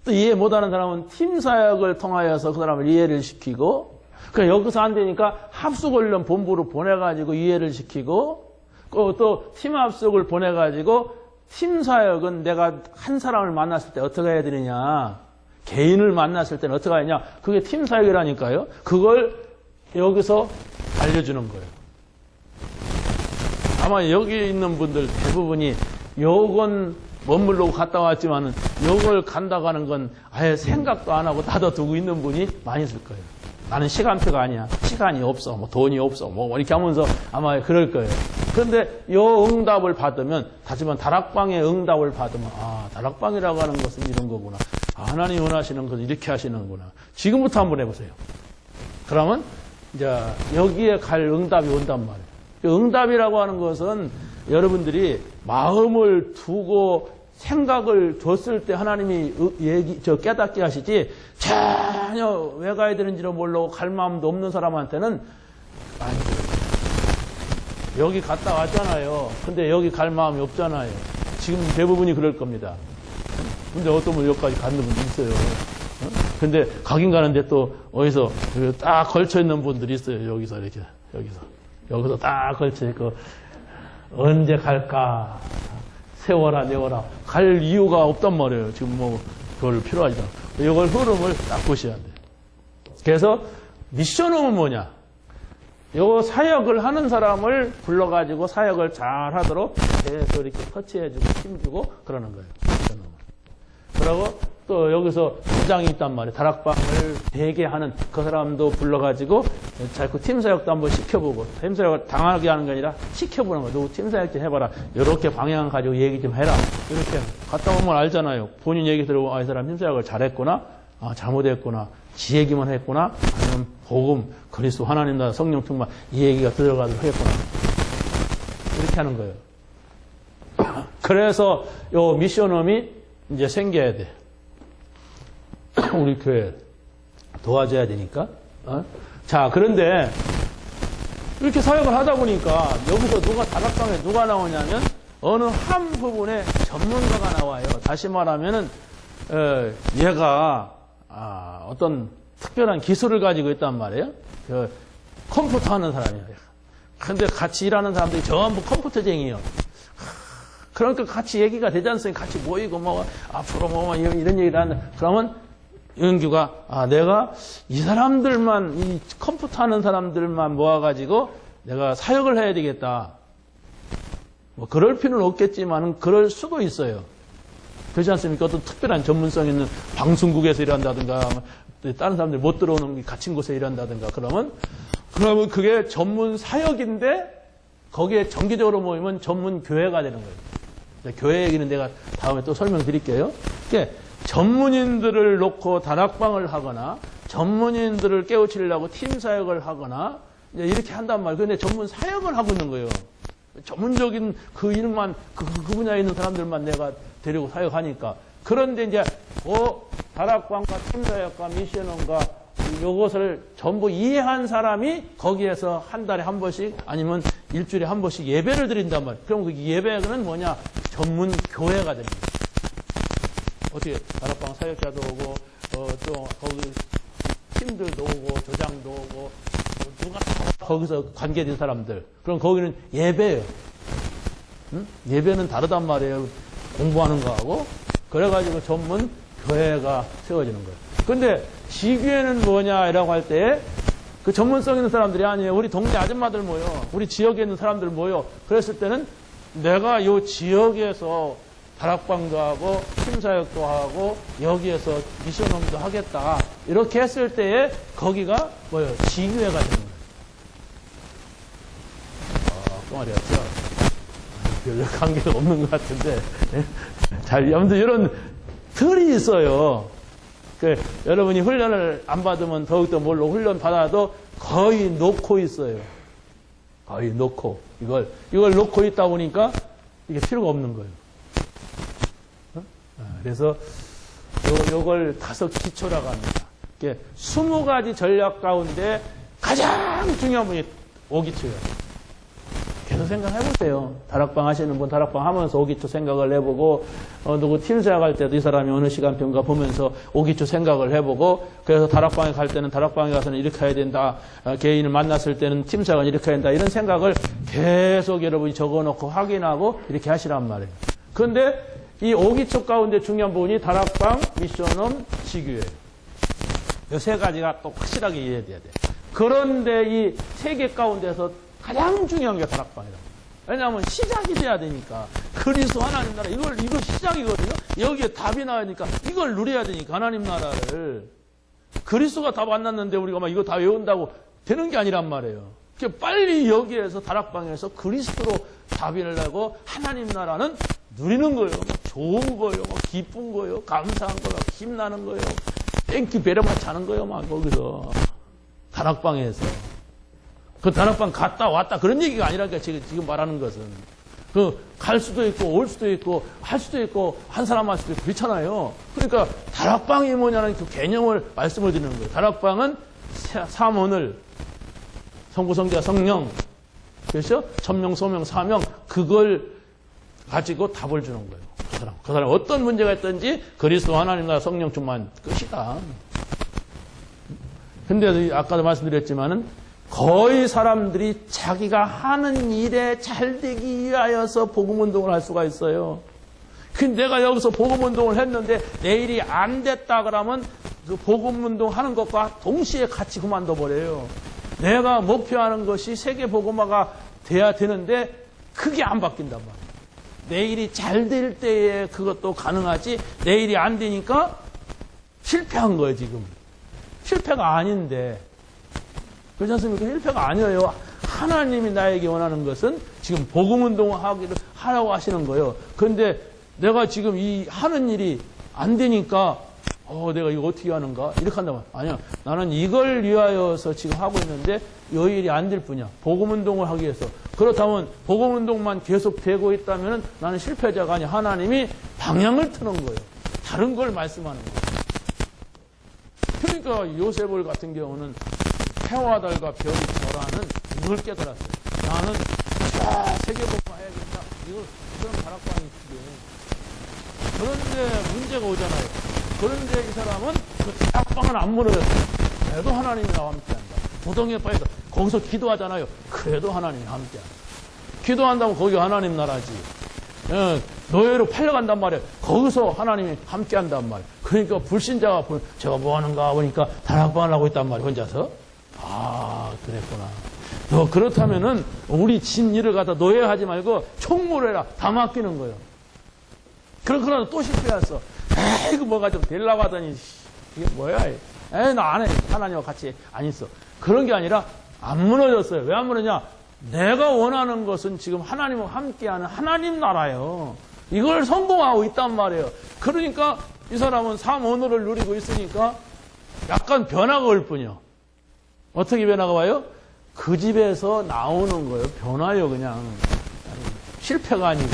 또 이해 못하는 사람은 팀 사역을 통하여서 그 사람을 이해를 시키고, 그 여기서 안 되니까 합숙훈련 본부로 보내가지고 이해를 시키고, 또 팀 합숙을 보내가지고 팀 사역은 내가 한 사람을 만났을 때 어떻게 해야 되느냐, 개인을 만났을 때는 어떻게 하느냐, 그게 팀 사역이라니까요. 그걸 여기서 알려주는 거예요. 아마 여기 있는 분들 대부분이 요건 머물러 갔다 왔지만은 요걸 간다고 하는 건 아예 생각도 안 하고 닫아 두고 있는 분이 많이 있을 거예요. 나는 시간표가 아니야. 시간이 없어. 뭐 돈이 없어. 뭐 이렇게 하면서 아마 그럴 거예요. 그런데 요 응답을 받으면, 하지만 다락방의 응답을 받으면, 아, 다락방이라고 하는 것은 이런 거구나. 아, 하나님 원하시는 것은 이렇게 하시는구나. 지금부터 한번 해보세요. 그러면 이제 여기에 갈 응답이 온단 말이에요. 응답이라고 하는 것은 여러분들이 마음을 두고 생각을 줬을 때 하나님이 깨닫게 하시지, 전혀 왜 가야 되는지를 모르고 갈 마음도 없는 사람한테는, 아니, 여기 갔다 왔잖아요. 근데 여기 갈 마음이 없잖아요. 지금 대부분이 그럴 겁니다. 근데 어떤 분 여기까지 가는 분도 있어요. 근데 가긴 가는데 또 어디서 딱 걸쳐 있는 분들이 있어요. 여기서 이렇게, 여기서 딱 걸쳐 있고, 언제 갈까? 세워라, 내워라. 갈 이유가 없단 말이에요. 지금 뭐, 그걸 필요하지 않아. 이걸 흐름을 딱 보셔야 돼요. 그래서 미션홈은 뭐냐? 요 사역을 하는 사람을 불러가지고 사역을 잘 하도록 계속 이렇게 터치해주고 힘주고 그러는 거예요. 미션홈은. 그러고 또 여기서 부장이 있단 말이에요. 다락방을 되게 하는 그 사람도 불러가지고 자꾸 팀사역도 한번 시켜보고, 팀사역을 당하게 하는 게 아니라 시켜보는 거예요. 너 팀사역 좀 해봐라. 이렇게 방향 가지고 얘기 좀 해라. 이렇게 갔다 오면 알잖아요. 본인 얘기 들어보고, 아, 이 사람 팀사역을 잘했구나. 아, 잘못했구나. 지 얘기만 했구나. 아니면 복음, 그리스도, 하나님 나라, 성령 충만, 이 얘기가 들어가도록 했구나. 이렇게 하는 거예요. 그래서 요 미션홈이 이제 생겨야 돼. 우리 교회 도와줘야 되니까. 자, 그런데 이렇게 사역을 하다 보니까 여기서 다락방에 누가 나오냐면 어느 한 부분에 전문가가 나와요. 다시 말하면은 얘가 어떤 특별한 기술을 가지고 있단 말이에요. 컴퓨터 하는 사람이에요. 근데 같이 일하는 사람들이 전부 컴퓨터쟁이에요. 그러니까 같이 얘기가 되지 않습니까? 같이 모이고 뭐 앞으로 뭐 이런 얘기를 하는. 그러면 영규가 내가 이 사람들만, 이 컴퓨터 하는 사람들만 모아가지고 내가 사역을 해야 되겠다. 뭐 그럴 필요는 없겠지만 그럴 수도 있어요. 그렇지 않습니까? 어떤 특별한 전문성 있는 방송국에서 일한다든가, 다른 사람들이 못 들어오는 갇힌 곳에 일한다든가, 그러면 그게 전문 사역인데 거기에 정기적으로 모이면 전문 교회가 되는 거예요. 교회 얘기는 내가 다음에 또 설명드릴게요. 그러니까 전문인들을 놓고 다락방을 하거나 전문인들을 깨우치려고 팀 사역을 하거나 이렇게 한단 말이에요. 근데 전문 사역을 하고 있는 거예요. 전문적인 그 일만, 그 분야에 있는 사람들만 내가 데리고 사역하니까. 그런데 이제 다락방과 팀 사역과 미션원과 이것을 전부 이해한 사람이 거기에서 한 달에 한 번씩 아니면 일주일에 한 번씩 예배를 드린단 말이에요. 그럼 그 예배는 뭐냐? 전문 교회가 됩니다. 어떻게 다락방 사역자도 오고 또 거기 팀들도 오고 조장도 오고 누가 거기서 관계된 사람들. 그럼 거기는 예배예요. 응? 예배는 다르단 말이에요. 공부하는 거하고. 그래가지고 전문 교회가 세워지는 거예요. 근데 지교회는 뭐냐라고 할 때 그 전문성 있는 사람들이 아니에요. 우리 동네 아줌마들 모여. 우리 지역에 있는 사람들 모여. 그랬을 때는 내가 요 지역에서 다락방도 하고 팀사역도 하고 여기에서 미션홈도 하겠다. 이렇게 했을 때에 거기가 뭐예요? 지교회가 되는 거예요. 그 말이었죠. 별로 관계가 없는 것 같은데. 잘, 아무튼 이런 틀이 있어요. 여러분이 훈련을 안 받으면 더욱더 뭘로 훈련 받아도 거의 놓고 있어요. 거의 놓고. 이걸 놓고 있다 보니까 이게 필요가 없는 거예요. 그래서 요걸 5기초라고 합니다. 20가지 전략 가운데 가장 중요한 분이 5기초예요. 계속 생각해보세요. 다락방 하시는 분 다락방 하면서 오기초 생각을 해보고 누구 팀수야 갈 때도 이 사람이 어느 시간표인가 보면서 오기초 생각을 해보고 그래서 다락방에 갈 때는 다락방에 가서는 이렇게 해야 된다. 개인을 만났을 때는 팀수야가 이렇게 해야 된다. 이런 생각을 계속 여러분이 적어놓고 확인하고 이렇게 하시란 말이에요. 그런데 이 오기초 가운데 중요한 부분이 다락방, 미션홈, 지교예요. 이 세 가지가 또 확실하게 이해돼야 돼. 그런데 이 세 개 가운데서 가장 중요한 게 다락방이다. 왜냐하면 시작이 돼야 되니까. 그리스도 하나님 나라, 이거 시작이거든요. 여기에 답이 나와야 되니까 이걸 누려야 되니까 하나님 나라를. 그리스도가 답 안 났는데 우리가 막 이거 다 외운다고 되는 게 아니란 말이에요. 빨리 여기에서 다락방에서 그리스도로 답을 내고 하나님 나라는 누리는 거예요. 막 좋은 거예요. 막 기쁜 거예요. 감사한 거예요. 힘나는 거예요. 땡큐 베레만 자는 거예요. 막 거기서. 다락방에서. 그 다락방 갔다 왔다 그런 얘기가 아니라니까 지금 말하는 것은. 갈 수도 있고 올 수도 있고 할 수도 있고 한 사람 할 수도 있고 그렇잖아요. 그러니까 다락방이 뭐냐는 그 개념을 말씀을 드리는 거예요. 다락방은 삼원을 성부, 성자, 성령, 그렇죠? 천명, 소명, 사명 그걸 가지고 답을 주는 거예요. 그 사람 어떤 문제가 있든지 그리스도 하나님과 성령 충만 끝이다. 근데 아까도 말씀드렸지만은 거의 사람들이 자기가 하는 일에 잘 되기 위하여서 복음운동을 할 수가 있어요. 근데 내가 여기서 복음운동을 했는데 내 일이 안 됐다 그러면 그 복음운동 하는 것과 동시에 같이 그만둬 버려요. 내가 목표하는 것이 세계 복음화가 돼야 되는데 그게 안 바뀐단 말이에요. 내 일이 잘 될 때에 그것도 가능하지 내 일이 안 되니까 실패한 거예요 지금. 실패가 아닌데 그렇지 않습니까? 실패가 아니에요. 하나님이 나에게 원하는 것은 지금 복음운동을 하라고 하시는 거예요. 그런데 내가 지금 이 하는 일이 안 되니까 내가 이거 어떻게 하는가? 이렇게 한다면 아니야. 나는 이걸 위하여서 지금 하고 있는데 이 일이 안 될 뿐이야. 복음운동을 하기 위해서. 그렇다면 복음운동만 계속 되고 있다면 나는 실패자가 아니야. 하나님이 방향을 트는 거예요. 다른 걸 말씀하는 거예요. 그러니까 요셉을 같은 경우는 해와 달과 별이 저라는 이걸 깨달았어요. 나는 세계복음화 해야겠다. 그런 다락방이 필요해. 그런데 문제가 오잖아요. 그런데 이 사람은 그 다락방은 안 무너졌어요. 그래도 하나님이 나와 함께한다. 부동에 빠져서 거기서 기도하잖아요. 그래도 하나님이 함께한다. 기도한다면 거기가 하나님 나라지. 노예로 팔려간단 말이에요. 거기서 하나님이 함께한단 말이에요. 그러니까 불신자가 제가 뭐 하는가 보니까 다락방을 하고 있단 말이에요. 혼자서. 그랬구나. 그렇다면은 우리 진 일을 갖다 노예하지 말고 총무해라. 다 맡기는 거예요. 그러나 또 실패했어. 이거 뭐가 좀 되려고 하더니 이게 뭐야? 나 안 해. 하나님과 같이 안 있어. 그런 게 아니라 안 무너졌어요. 왜 안 무너냐? 내가 원하는 것은 지금 하나님과 함께하는 하나님 나라예요. 이걸 성공하고 있단 말이에요. 그러니까 이 사람은 삼언어를 누리고 있으니까 약간 변화가 올 뿐이요. 어떻게 변화가 와요? 그 집에서 나오는 거예요. 변화요, 그냥. 실패가 아니고,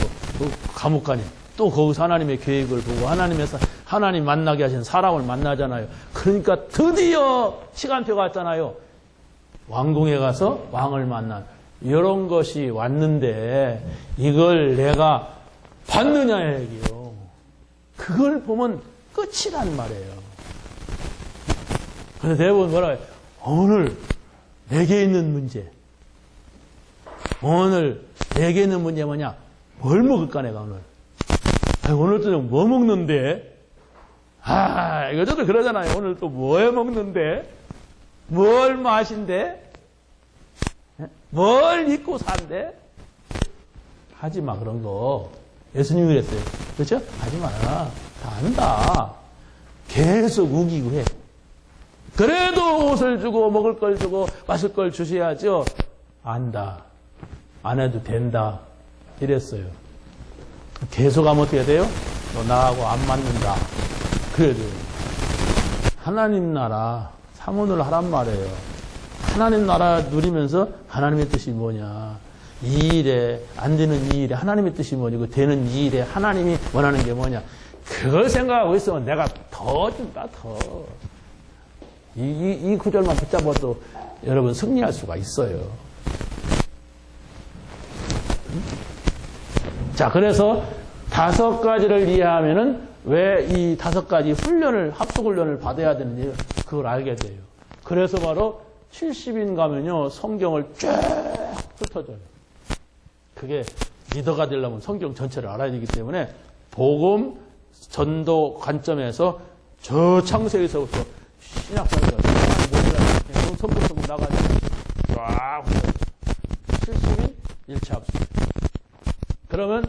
감옥 가니. 또 거기서 하나님의 계획을 보고, 하나님 만나게 하신 사람을 만나잖아요. 그러니까 드디어 시간표가 왔잖아요. 왕궁에 가서 왕을 만난. 이런 것이 왔는데, 이걸 내가 받느냐, 얘기요. 그걸 보면 끝이란 말이에요. 그래서 대부분 뭐라 해요? 오늘 내게 있는 문제. 오늘 내게 있는 문제 뭐냐? 뭘 먹을까 내가 오늘? 오늘 또 뭐 먹는데? 이거저거 그러잖아요. 오늘 또 뭐 해 먹는데? 뭘 마신대? 뭘 입고 산대? 하지 마 그런 거. 예수님이 그랬어요. 그렇죠? 하지 마라. 다 안다. 계속 우기고 해. 그래도 옷을 주고 먹을 걸 주고 마실 걸 주셔야죠. 안다. 안 해도 된다. 이랬어요. 계속 하면 어떻게 돼요? 너 나하고 안 맞는다. 그래도 하나님 나라 삼원을 하란 말이에요. 하나님 나라 누리면서 하나님의 뜻이 뭐냐. 이 일에 안 되는 이 일에 하나님의 뜻이 뭐냐. 되는 이 일에 하나님이 원하는 게 뭐냐. 그걸 생각하고 있으면 내가 더 준다. 더. 이 구절만 붙잡아도 여러분 승리할 수가 있어요. 자, 그래서 5가지를 이해하면은 왜 이 5가지 훈련을, 합숙훈련을 받아야 되는지 그걸 알게 돼요. 그래서 바로 70인 가면요, 성경을 쫙 훑어줘요. 그게 리더가 되려면 성경 전체를 알아야 되기 때문에 복음, 전도 관점에서 저 창세기서부터 신약성경, 성경 나가지고 쫙 훑어줘요. 70인 1차 합숙. 그러면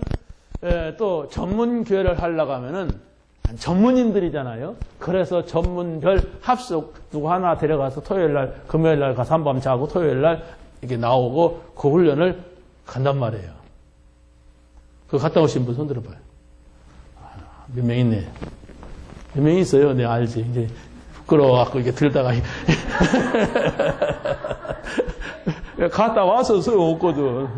또 전문교회를 하려고 하면은 전문인들이잖아요. 그래서 전문별 합숙 누구 하나 데려가서 토요일날, 금요일날 가서 한밤 자고 토요일날 이렇게 나오고 그 훈련을 간단 말이에요. 그거 갔다 오신 분 손 들어봐요. 몇 명 있네. 몇 명 있어요. 내가 알지. 이제 부끄러워갖고 이렇게 들다가 갔다 와서 소용없거든.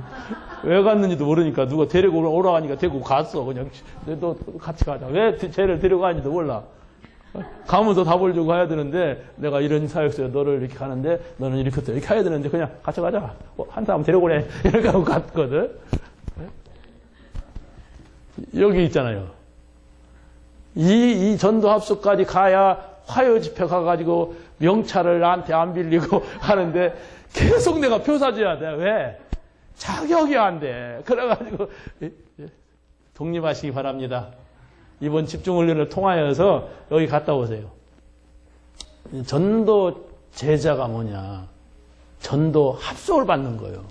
왜 갔는지도 모르니까 누가 데리고 오라고 하니까 데리고 갔어. 그냥 너 같이 가자. 왜 쟤를 데리고 가는지도 몰라. 가면서 답을 주고 가야 되는데 내가 이런 사역서에 너를 이렇게 가는데 너는 이렇게 해야 되는데 그냥 같이 가자. 한 사람 데리고 오래. 이렇게 하고 갔거든. 여기 있잖아요. 이 전도 합숙까지 가야 화요 집회 가가지고 명찰을 나한테 안 빌리고 하는데 계속 내가 표 사줘야 돼. 왜? 자격이 안 돼. 그래가지고 독립하시기 바랍니다. 이번 집중훈련을 통하여서 여기 갔다 오세요. 전도 제자가 뭐냐? 전도 합숙을 받는 거예요.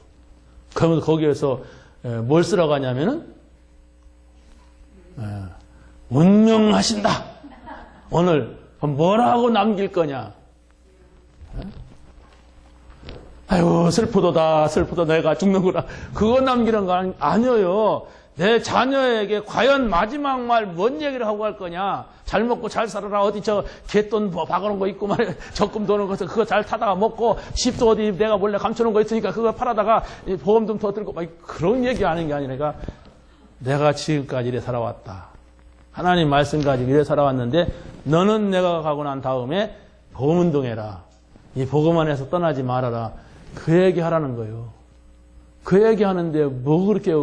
그러면 거기에서 뭘 쓰라고 하냐면은 운명하신다. 오늘 뭐라고 남길 거냐? 아유, 슬프도다, 내가 죽는구나. 그거 남기는 거 아니에요. 내 자녀에게 과연 마지막 말 뭔 얘기를 하고 갈 거냐? 잘 먹고 잘 살아라. 어디 저 갯돈 뭐 박아놓은 거 있고 말이야. 적금 도는 거 그거 잘 타다가 먹고 집도 어디 내가 몰래 감춰놓은 거 있으니까 그거 팔아다가 보험 좀 더 들고 막 그런 얘기 하는 게 아니라 내가 지금까지 이래 살아왔다. 하나님 말씀 가지고 이래 살아왔는데 너는 내가 가고 난 다음에 복음운동해라. 이 복음 안에서 떠나지 말아라. 그 얘기 하라는 거예요. 그 얘기 하는데 뭐 그렇게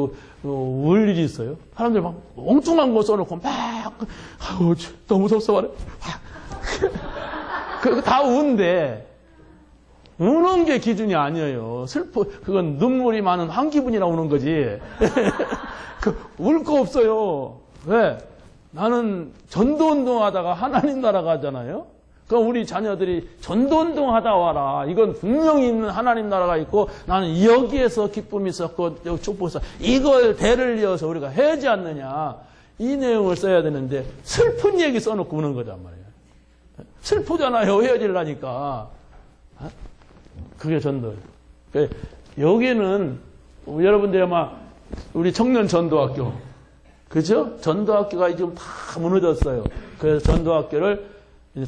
울 일이 있어요? 사람들 막 엉뚱한 거 써놓고 막 아우 너무 무섭소 말해. 그거 다 운데 우는 게 기준이 아니에요. 그건 눈물이 많은 한 기분이라 우는 거지. 울 거 없어요. 왜? 나는 전도운동 하다가 하나님 나라 가잖아요. 그럼 우리 자녀들이 전도운동 하다 와라. 이건 분명히 있는 하나님 나라가 있고 나는 여기에서 기쁨이 있었고 여기 축복이 있었고 이걸 대를 이어서 우리가 해야지 않느냐. 이 내용을 써야 되는데 슬픈 얘기 써놓고 우는 거단 말이에요. 슬프잖아요. 헤어지려니까. 그게 전도예요. 여기는 여러분들이 아마 우리 청년 전도학교 그죠? 전도학교가 지금 다 무너졌어요. 그래서 전도학교를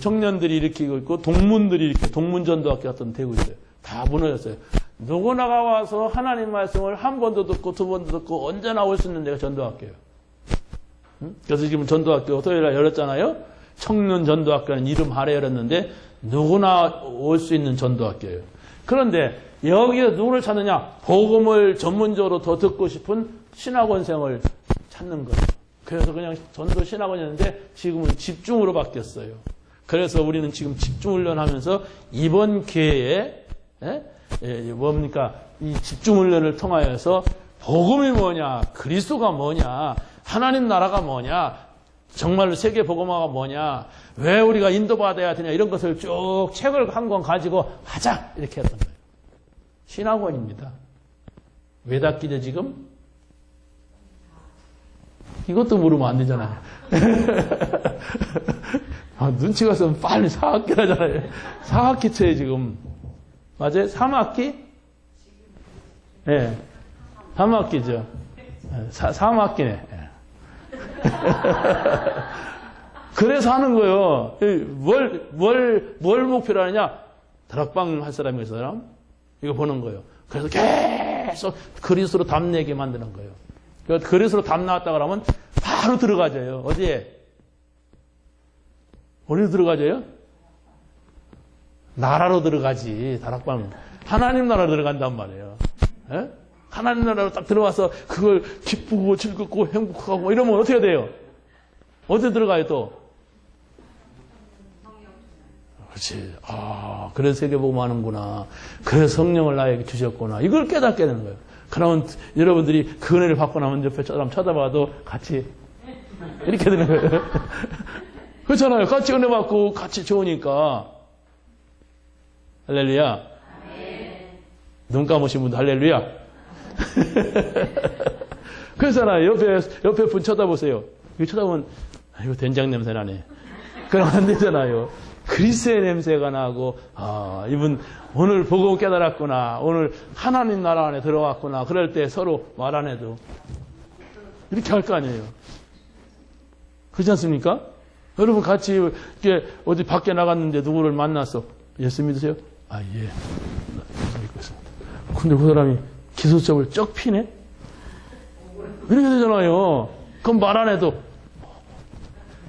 청년들이 일으키고 있고 동문들이 이렇게 동문전도학교 같은 데 되고 있어요. 다 무너졌어요. 누구나가 와서 하나님 말씀을 한 번도 듣고 두 번도 듣고 언제나 올 수 있는 데가 전도학교예요. 그래서 지금 전도학교 토요일날 열었잖아요. 청년 전도학교는 이름 아래 열었는데 누구나 올 수 있는 전도학교예요. 그런데 여기서 누구를 찾느냐? 복음을 전문적으로 더 듣고 싶은 신학원생을 찾는 거예요. 그래서 그냥 전도 신학원이었는데 지금은 집중으로 바뀌었어요. 그래서 우리는 지금 집중훈련하면서 이번 기회에 뭡니까? 이 집중훈련을 통하여서 복음이 뭐냐? 그리스도가 뭐냐? 하나님 나라가 뭐냐? 정말로 세계 복음화가 뭐냐? 왜 우리가 인도받아야 되냐? 이런 것을 쭉 책을 한 권 가지고 하자! 이렇게 했던 거예요. 신학원입니다. 왜 닫기죠 지금? 이것도 물으면 안 되잖아요. 눈치가 있으면 빨리 4학기 하잖아요. 4학기째에 지금. 맞아요? 3학기? 예. 네. 3학기죠. 3학기네. 네. 그래서 하는 거예요. 뭘 목표로 하느냐? 다락방 할 사람이 그 사람? 이거 보는 거예요. 그래서 계속 그리스도로 답 내게 만드는 거예요. 그리스도로 답 나왔다 그러면 바로 들어가져요. 어디에? 어디로 들어가져요? 나라로 들어가지. 다락방. 하나님 나라로 들어간단 말이에요. 에? 하나님 나라로 딱 들어와서 그걸 기쁘고 즐겁고 행복하고 이러면 어떻게 돼요? 어디 들어가요 또? 그렇지. 아, 그래서 세계복음 하는구나. 그래서 성령을 나에게 주셨구나. 이걸 깨닫게 되는 거예요. 그러면 여러분들이 그 은혜를 받고 나면 옆에 사람 쳐다봐도 같이 이렇게 되는 거예요. 그렇잖아요. 같이 은혜 받고 같이 좋으니까. 할렐루야. 눈 감으신 분도 할렐루야. 그렇잖아요. 옆에 분 쳐다보세요. 이거 쳐다보면, 이거 된장 냄새 나네. 그럼 안 되잖아요. 그리스의 냄새가 나고, 아, 이분 오늘 복음 깨달았구나. 오늘 하나님 나라 안에 들어왔구나. 그럴 때 서로 말 안 해도 이렇게 할 거 아니에요. 그렇지 않습니까? 여러분 같이 이렇게 어디 밖에 나갔는데 누구를 만났어. 예수 믿으세요? 아, 예. 예수 믿고 있습니다. 근데 그 사람이 기술적으로 쩍 피네? 이렇게 되잖아요. 그럼 말 안 해도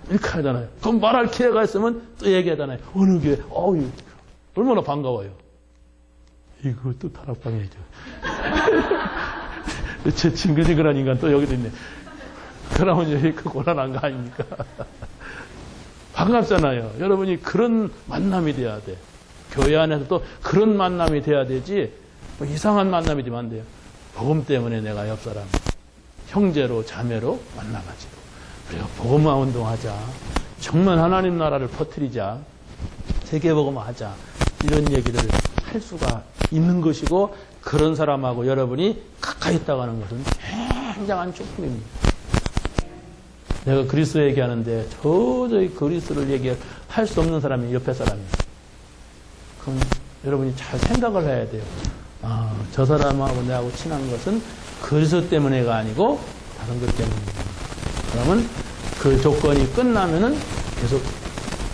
이렇게 하잖아요. 그럼 말할 기회가 있으면 또 얘기하잖아요. 어느 교회, 어우, 얼마나 반가워요. 이것도 다락방이죠. 제 징글징글한 인간 또 여기도 있네. 그러면 여기 그 고난한 거 아닙니까? 반갑잖아요. 여러분이 그런 만남이 돼야 돼. 교회 안에서 또 그런 만남이 돼야 되지, 뭐 이상한 만남이 되면 안 돼요. 복음 때문에 내가 옆 사람, 형제로, 자매로 만나가지고. 우리가 복음화 운동하자. 정말 하나님 나라를 퍼뜨리자. 세계복음화 하자. 이런 얘기를 할 수가 있는 것이고, 그런 사람하고 여러분이 가까이 있다가는 것은 굉장한 축복입니다. 내가 그리스도 얘기하는데 도저히 그리스도를 얘기할 수 없는 사람이 옆에 사람이에요. 그럼 여러분이 잘 생각을 해야 돼요. 아, 저 사람하고 내하고 친한 것은 그리스도 때문에가 아니고 다른 것 때문입니다. 그러면 그 조건이 끝나면은 계속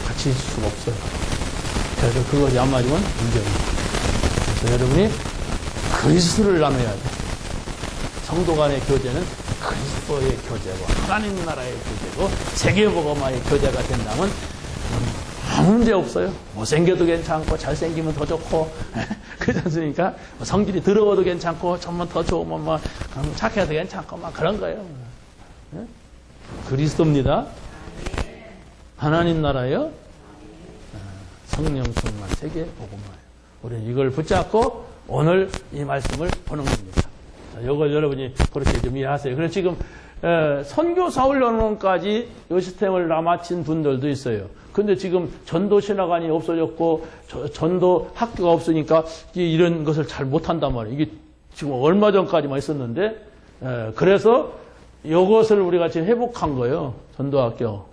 같이 있을 수가 없어요. 그래서 그것이 안 맞으면 문제입니다. 그래서 여러분이 그리스도를 나눠야 돼요. 성도 간의 교제는 그리스도의 교제고 하나님 나라의 교제고 세계복음화의 교제가 된다면 아무 문제 없어요. 못생겨도 괜찮고 잘생기면 더 좋고 그렇지 않습니까? 성질이 더러워도 괜찮고 좀만 더 좋으면 뭐 착해도 괜찮고 막 그런 거예요. 그리스도입니다. 하나님 나라요. 성령 충만 세계복음화예요. 우리는 이걸 붙잡고 오늘 이 말씀을 보는 겁니다. 이걸 여러분이 그렇게 좀 이해하세요. 그래서 지금 선교 사훈련원까지 이 시스템을 마친 분들도 있어요. 근데 지금 전도 신학관이 없어졌고 전도 학교가 없으니까 이런 것을 잘 못한단 말이에요. 이게 지금 얼마 전까지만 있었는데 그래서 이것을 우리가 지금 회복한 거예요. 전도학교.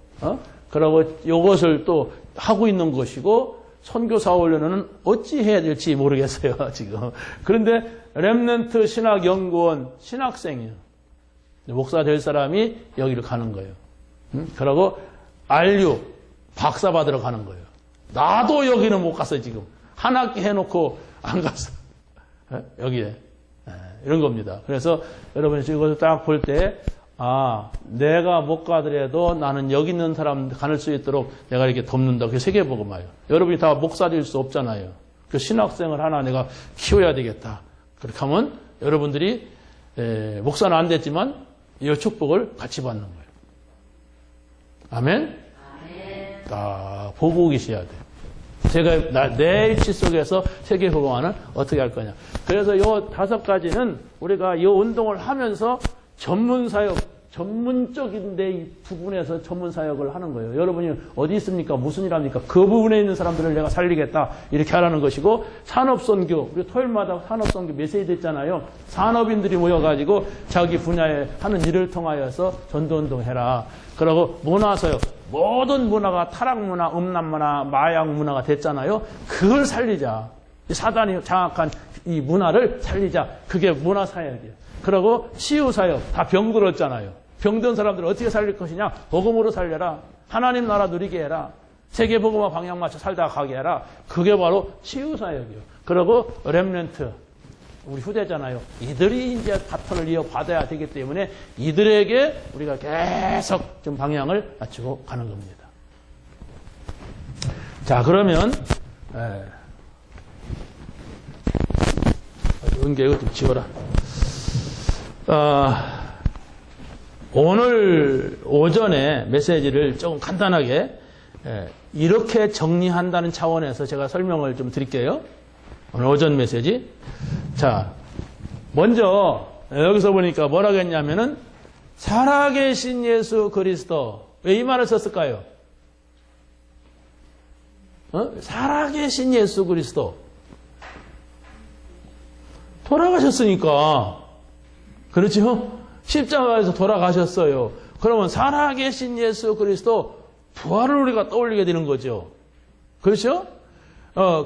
그러고 이것을 또 하고 있는 것이고 선교 사훈련원은 어찌 해야 될지 모르겠어요. 지금. 그런데 렘넌트 신학연구원 신학생이에요. 목사 될 사람이 여기를 가는 거예요. 그러고 RU 박사 받으러 가는 거예요. 나도 여기는 못 갔어요. 지금 한 학기 해놓고 안 갔어. 여기에 이런 겁니다. 그래서 여러분이 이것을 딱 볼 때 아, 내가 못 가더라도 나는 여기 있는 사람 가는 수 있도록 내가 이렇게 돕는다. 그게 세계복음화예요. 여러분이 다 목사 될 수 없잖아요. 그 신학생을 하나 내가 키워야 되겠다. 그렇게 하면 여러분들이 목사는 안 됐지만 이 축복을 같이 받는 거예요. 아멘? 다 보고 계셔야 돼요. 제가 내 입시 속에서 세계복음화는 어떻게 할 거냐. 그래서 이 5가지는 우리가 이 운동을 하면서 전문사역, 전문적인데 이 부분에서 전문사역을 하는 거예요. 여러분이 어디 있습니까? 무슨 일 합니까? 그 부분에 있는 사람들을 내가 살리겠다. 이렇게 하라는 것이고, 산업선교, 우리 토요일마다 산업선교 메시지 됐잖아요. 산업인들이 모여가지고 자기 분야에 하는 일을 통하여서 전도운동 해라. 그리고 문화사역, 모든 문화가 타락문화, 음란문화, 마약문화가 됐잖아요. 그걸 살리자. 사단이 장악한 이 문화를 살리자. 그게 문화사역이에요. 그리고 치유사역, 다 병들었잖아요. 병든 사람들을 어떻게 살릴 것이냐? 복음으로 살려라. 하나님 나라 누리게 해라. 세계복음화 방향 맞춰 살다가 가게 해라. 그게 바로 치유사역이에요. 그리고 렘넌트, 우리 후대잖아요. 이들이 이제 바톤을 이어받아야 되기 때문에 이들에게 우리가 계속 좀 방향을 맞추고 가는 겁니다. 자, 그러면 은계 이것 좀 지워라. 오늘 오전에 메시지를 조금 간단하게 이렇게 정리한다는 차원에서 제가 설명을 좀 드릴게요. 오늘 오전 메시지. 자, 먼저 여기서 보니까 뭐라고 했냐면은 살아계신 예수 그리스도. 왜 이 말을 썼을까요? 살아계신 예수 그리스도. 돌아가셨으니까. 그렇죠? 십자가에서 돌아가셨어요. 그러면 살아계신 예수 그리스도 부활을 우리가 떠올리게 되는 거죠. 그렇죠?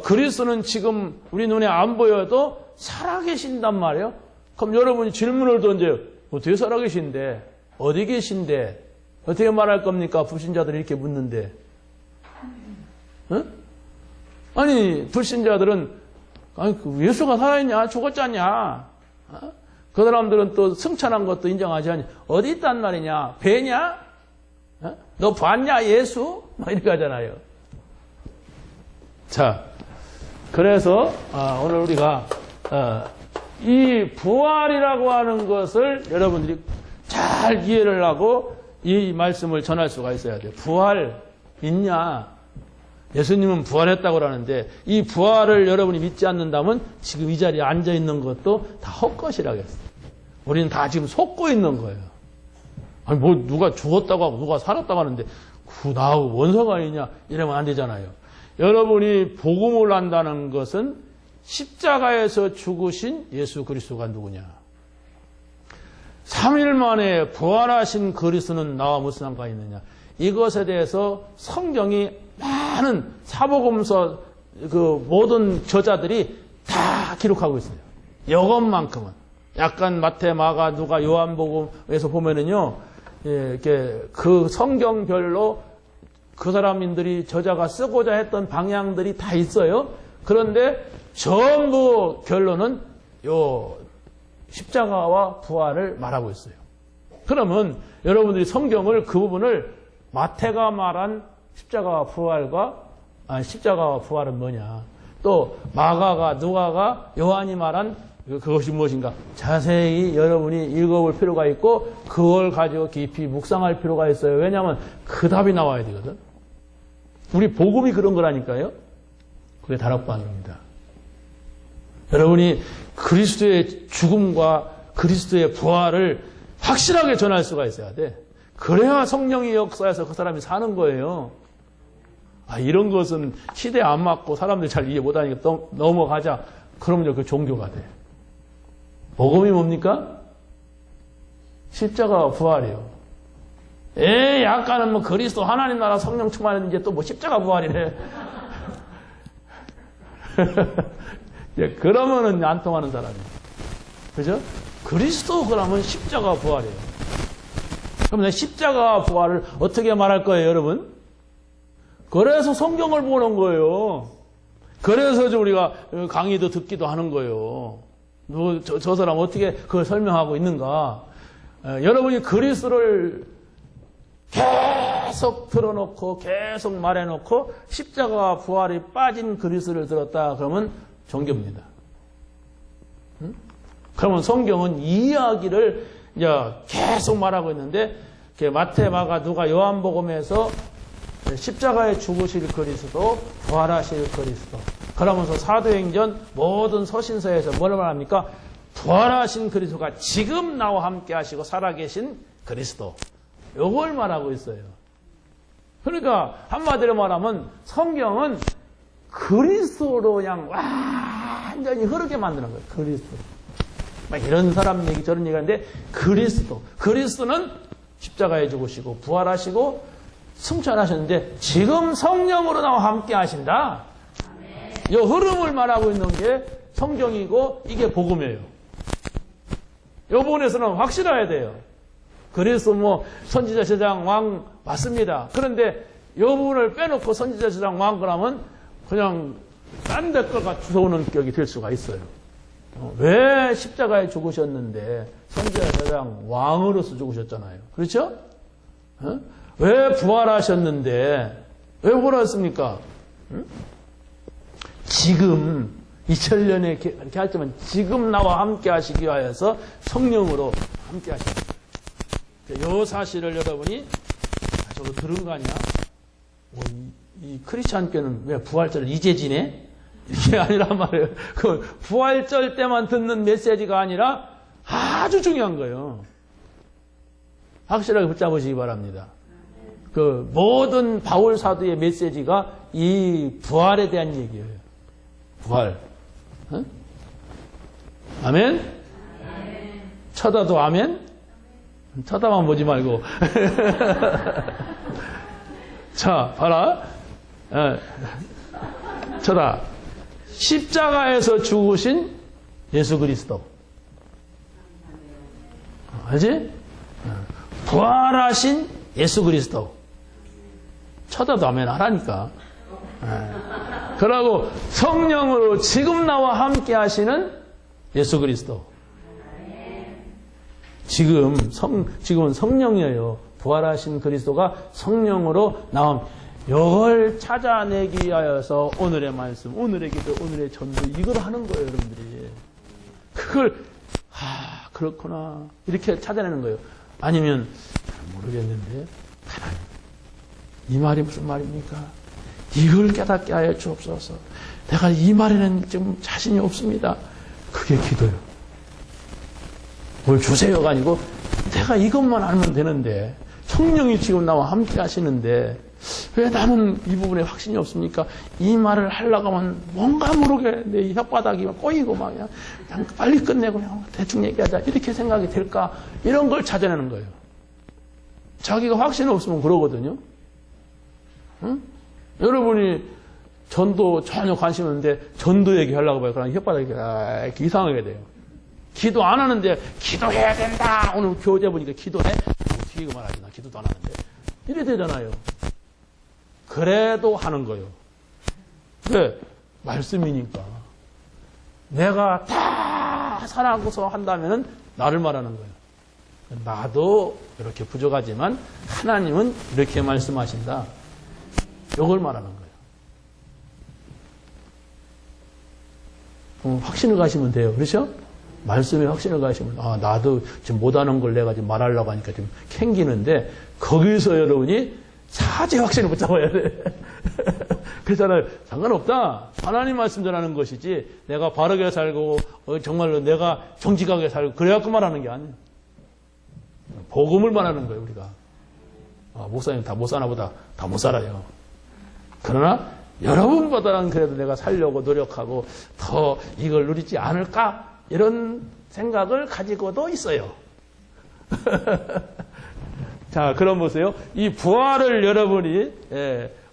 그리스도는 지금 우리 눈에 안 보여도 살아계신단 말이에요. 그럼 여러분이 질문을 던져요. 어떻게 살아계신데? 어디 계신데? 어떻게 말할 겁니까? 불신자들이 이렇게 묻는데. 아니, 불신자들은 아니, 예수가 살아있냐? 죽었잖냐? 그 사람들은 또 승천한 것도 인정하지 않니? 어디 있단 말이냐? 배냐? 너 봤냐? 예수? 막 이렇게 하잖아요. 자, 그래서 오늘 우리가 이 부활이라고 하는 것을 여러분들이 잘 이해를 하고 이 말씀을 전할 수가 있어야 돼요. 부활 있냐? 예수님은 부활했다고 그러는데 이 부활을 여러분이 믿지 않는다면 지금 이 자리에 앉아 있는 것도 다 헛것이라겠어요. 우리는 다 지금 속고 있는 거예요. 아니 뭐 누가 죽었다고 하고 누가 살았다고 하는데 나 원수가 아니냐 이러면 안 되잖아요. 여러분이 복음을 안다는 것은 십자가에서 죽으신 예수 그리스도가 누구냐. 3일 만에 부활하신 그리스도는 나와 무슨 상관이 있느냐. 이것에 대해서 성경이 많은 사복음서 그 모든 저자들이 다 기록하고 있어요. 이것만큼은. 약간 마태, 마가, 누가, 요한복음에서 보면은요, 이렇게 그 성경별로 그 사람들이 저자가 쓰고자 했던 방향들이 다 있어요. 그런데 전부 결론은 요 십자가와 부활을 말하고 있어요. 그러면 여러분들이 성경을 그 부분을 마태가 말한 십자가와 부활은 뭐냐? 또 마가가 누가가 요한이 말한 그것이 무엇인가? 자세히 여러분이 읽어볼 필요가 있고 그걸 가지고 깊이 묵상할 필요가 있어요. 왜냐하면 그 답이 나와야 되거든. 우리 복음이 그런 거라니까요. 그게 다락방입니다. 여러분이 그리스도의 죽음과 그리스도의 부활을 확실하게 전할 수가 있어야 돼. 그래야 성령의 역사에서 그 사람이 사는 거예요. 이런 것은 시대에 안 맞고 사람들이 잘 이해 못하니까 넘어가자. 그러면 그 종교가 돼. 복음이 뭡니까? 십자가와 부활이요. 약간은 뭐 그리스도 하나님 나라 성령 충만했는데 또 뭐 십자가 부활이래. 그러면은 안 통하는 사람이에요. 그죠? 그리스도 그러면 십자가 부활이에요. 그럼 십자가 부활을 어떻게 말할 거예요, 여러분? 그래서 성경을 보는 거예요. 그래서 우리가 강의도 듣기도 하는 거예요. 저 사람 어떻게 그걸 설명하고 있는가? 여러분이 그리스도를 계속 들어놓고 계속 말해놓고 십자가와 부활이 빠진 그리스도를 들었다 그러면 종교입니다. 그러면 성경은 이 이야기를 이제 계속 말하고 있는데 마태, 마가, 누가, 요한복음에서 십자가에 죽으실 그리스도, 부활하실 그리스도. 그러면서 사도행전 모든 서신서에서 뭐를 말합니까? 부활하신 그리스도가 지금 나와 함께 하시고 살아계신 그리스도. 요걸 말하고 있어요. 그러니까 한마디로 말하면 성경은 그리스도로 그냥 완전히 흐르게 만드는 거예요. 그리스도. 막 이런 사람 얘기 저런 얘기하는데 그리스도는 십자가에 죽으시고 부활하시고 승천하셨는데 지금 성령으로 나와 함께 하신다. 이 흐름을 말하고 있는 게 성경이고 이게 복음이에요. 이 부분에서는 확실해야 돼요. 그래서 뭐 선지자, 제사장, 왕 맞습니다. 그런데 이 부분을 빼놓고 선지자, 제사장, 왕 그러면 그냥 딴 데 거가 주워오는 격이 될 수가 있어요. 왜 십자가에 죽으셨는데 선지자, 제사장, 왕으로서 죽으셨잖아요. 그렇죠? 왜 부활하셨는데 왜 부활하셨습니까? 지금 2000년에 이렇게 하지만 지금 나와 함께 하시기 위하여서 성령으로 함께 하십니다. 이 사실을 여러분이 저거 들은 거 아니야? 이 크리스찬교는 왜 부활절을 이제 지내? 이게 아니란 말이에요. 그 부활절 때만 듣는 메시지가 아니라 아주 중요한 거예요. 확실하게 붙잡으시기 바랍니다. 그 모든 바울 사도의 메시지가 이 부활에 대한 얘기예요. 부활. 어? 아멘? 쳐다도 아멘? 쳐다만 보지 말고. 자, 봐라. 쳐다. 십자가에서 죽으신 예수 그리스도. 알지? 부활하신 예수 그리스도. 쳐다도 아멘 하라니까. 그러고 성령으로 지금 나와 함께 하시는 예수 그리스도. 지금은 성령이에요. 부활하신 그리스도가 성령으로 나옴. 이걸 찾아내기 위하여서 오늘의 말씀, 오늘의 기도, 오늘의 전도 이걸 하는 거예요, 여러분들이. 그걸 그렇구나 이렇게 찾아내는 거예요. 아니면 모르겠는데 하나님 이 말이 무슨 말입니까? 이걸 깨닫게 하여 주옵소서. 내가 이 말에는 좀 자신이 없습니다. 그게 기도요. 뭘 주세요가 아니고 내가 이것만 알면 되는데 성령이 지금 나와 함께 하시는데 왜 나는 이 부분에 확신이 없습니까? 이 말을 하려고 하면 뭔가 모르게 내 혓바닥이 막 꼬이고 막 그냥 빨리 끝내고 그냥 대충 얘기하자 이렇게 생각이 들까? 이런 걸 찾아내는 거예요. 자기가 확신이 없으면 그러거든요. 응? 여러분이 전도 전혀 관심 없는데 전도 얘기하려고 봐요. 그럼 혓바닥이 이렇게 이상하게 돼요. 기도 안 하는데 기도해야 된다. 오늘 교재 보니까 기도해? 어떻게 이거 말하지? 나 기도도 안 하는데. 이래 되잖아요. 그래도 하는 거예요. 왜? 말씀이니까. 내가 다 살아고서 한다면 나를 말하는 거예요. 나도 이렇게 부족하지만 하나님은 이렇게 말씀하신다. 이걸 말하는 거예요. 확신을 가시면 돼요. 그렇죠? 말씀에 확신을 가시면 나도 지금 못하는 걸 내가 지금 말하려고 하니까 좀 캥기는데 거기서 여러분이 사제 확신을 붙잡아야 돼. 그렇잖아요. 상관없다. 하나님 말씀 전하는 것이지 내가 바르게 살고 정말로 내가 정직하게 살고 그래갖고 말하는 게 아니에요. 복음을 말하는 거예요. 우리가. 목사님 다 못 사나 보다. 다 못 살아요. 그러나 여러분보다는 그래도 내가 살려고 노력하고 더 이걸 누리지 않을까? 이런 생각을 가지고도 있어요. 자, 그럼 보세요. 이 부활을 여러분이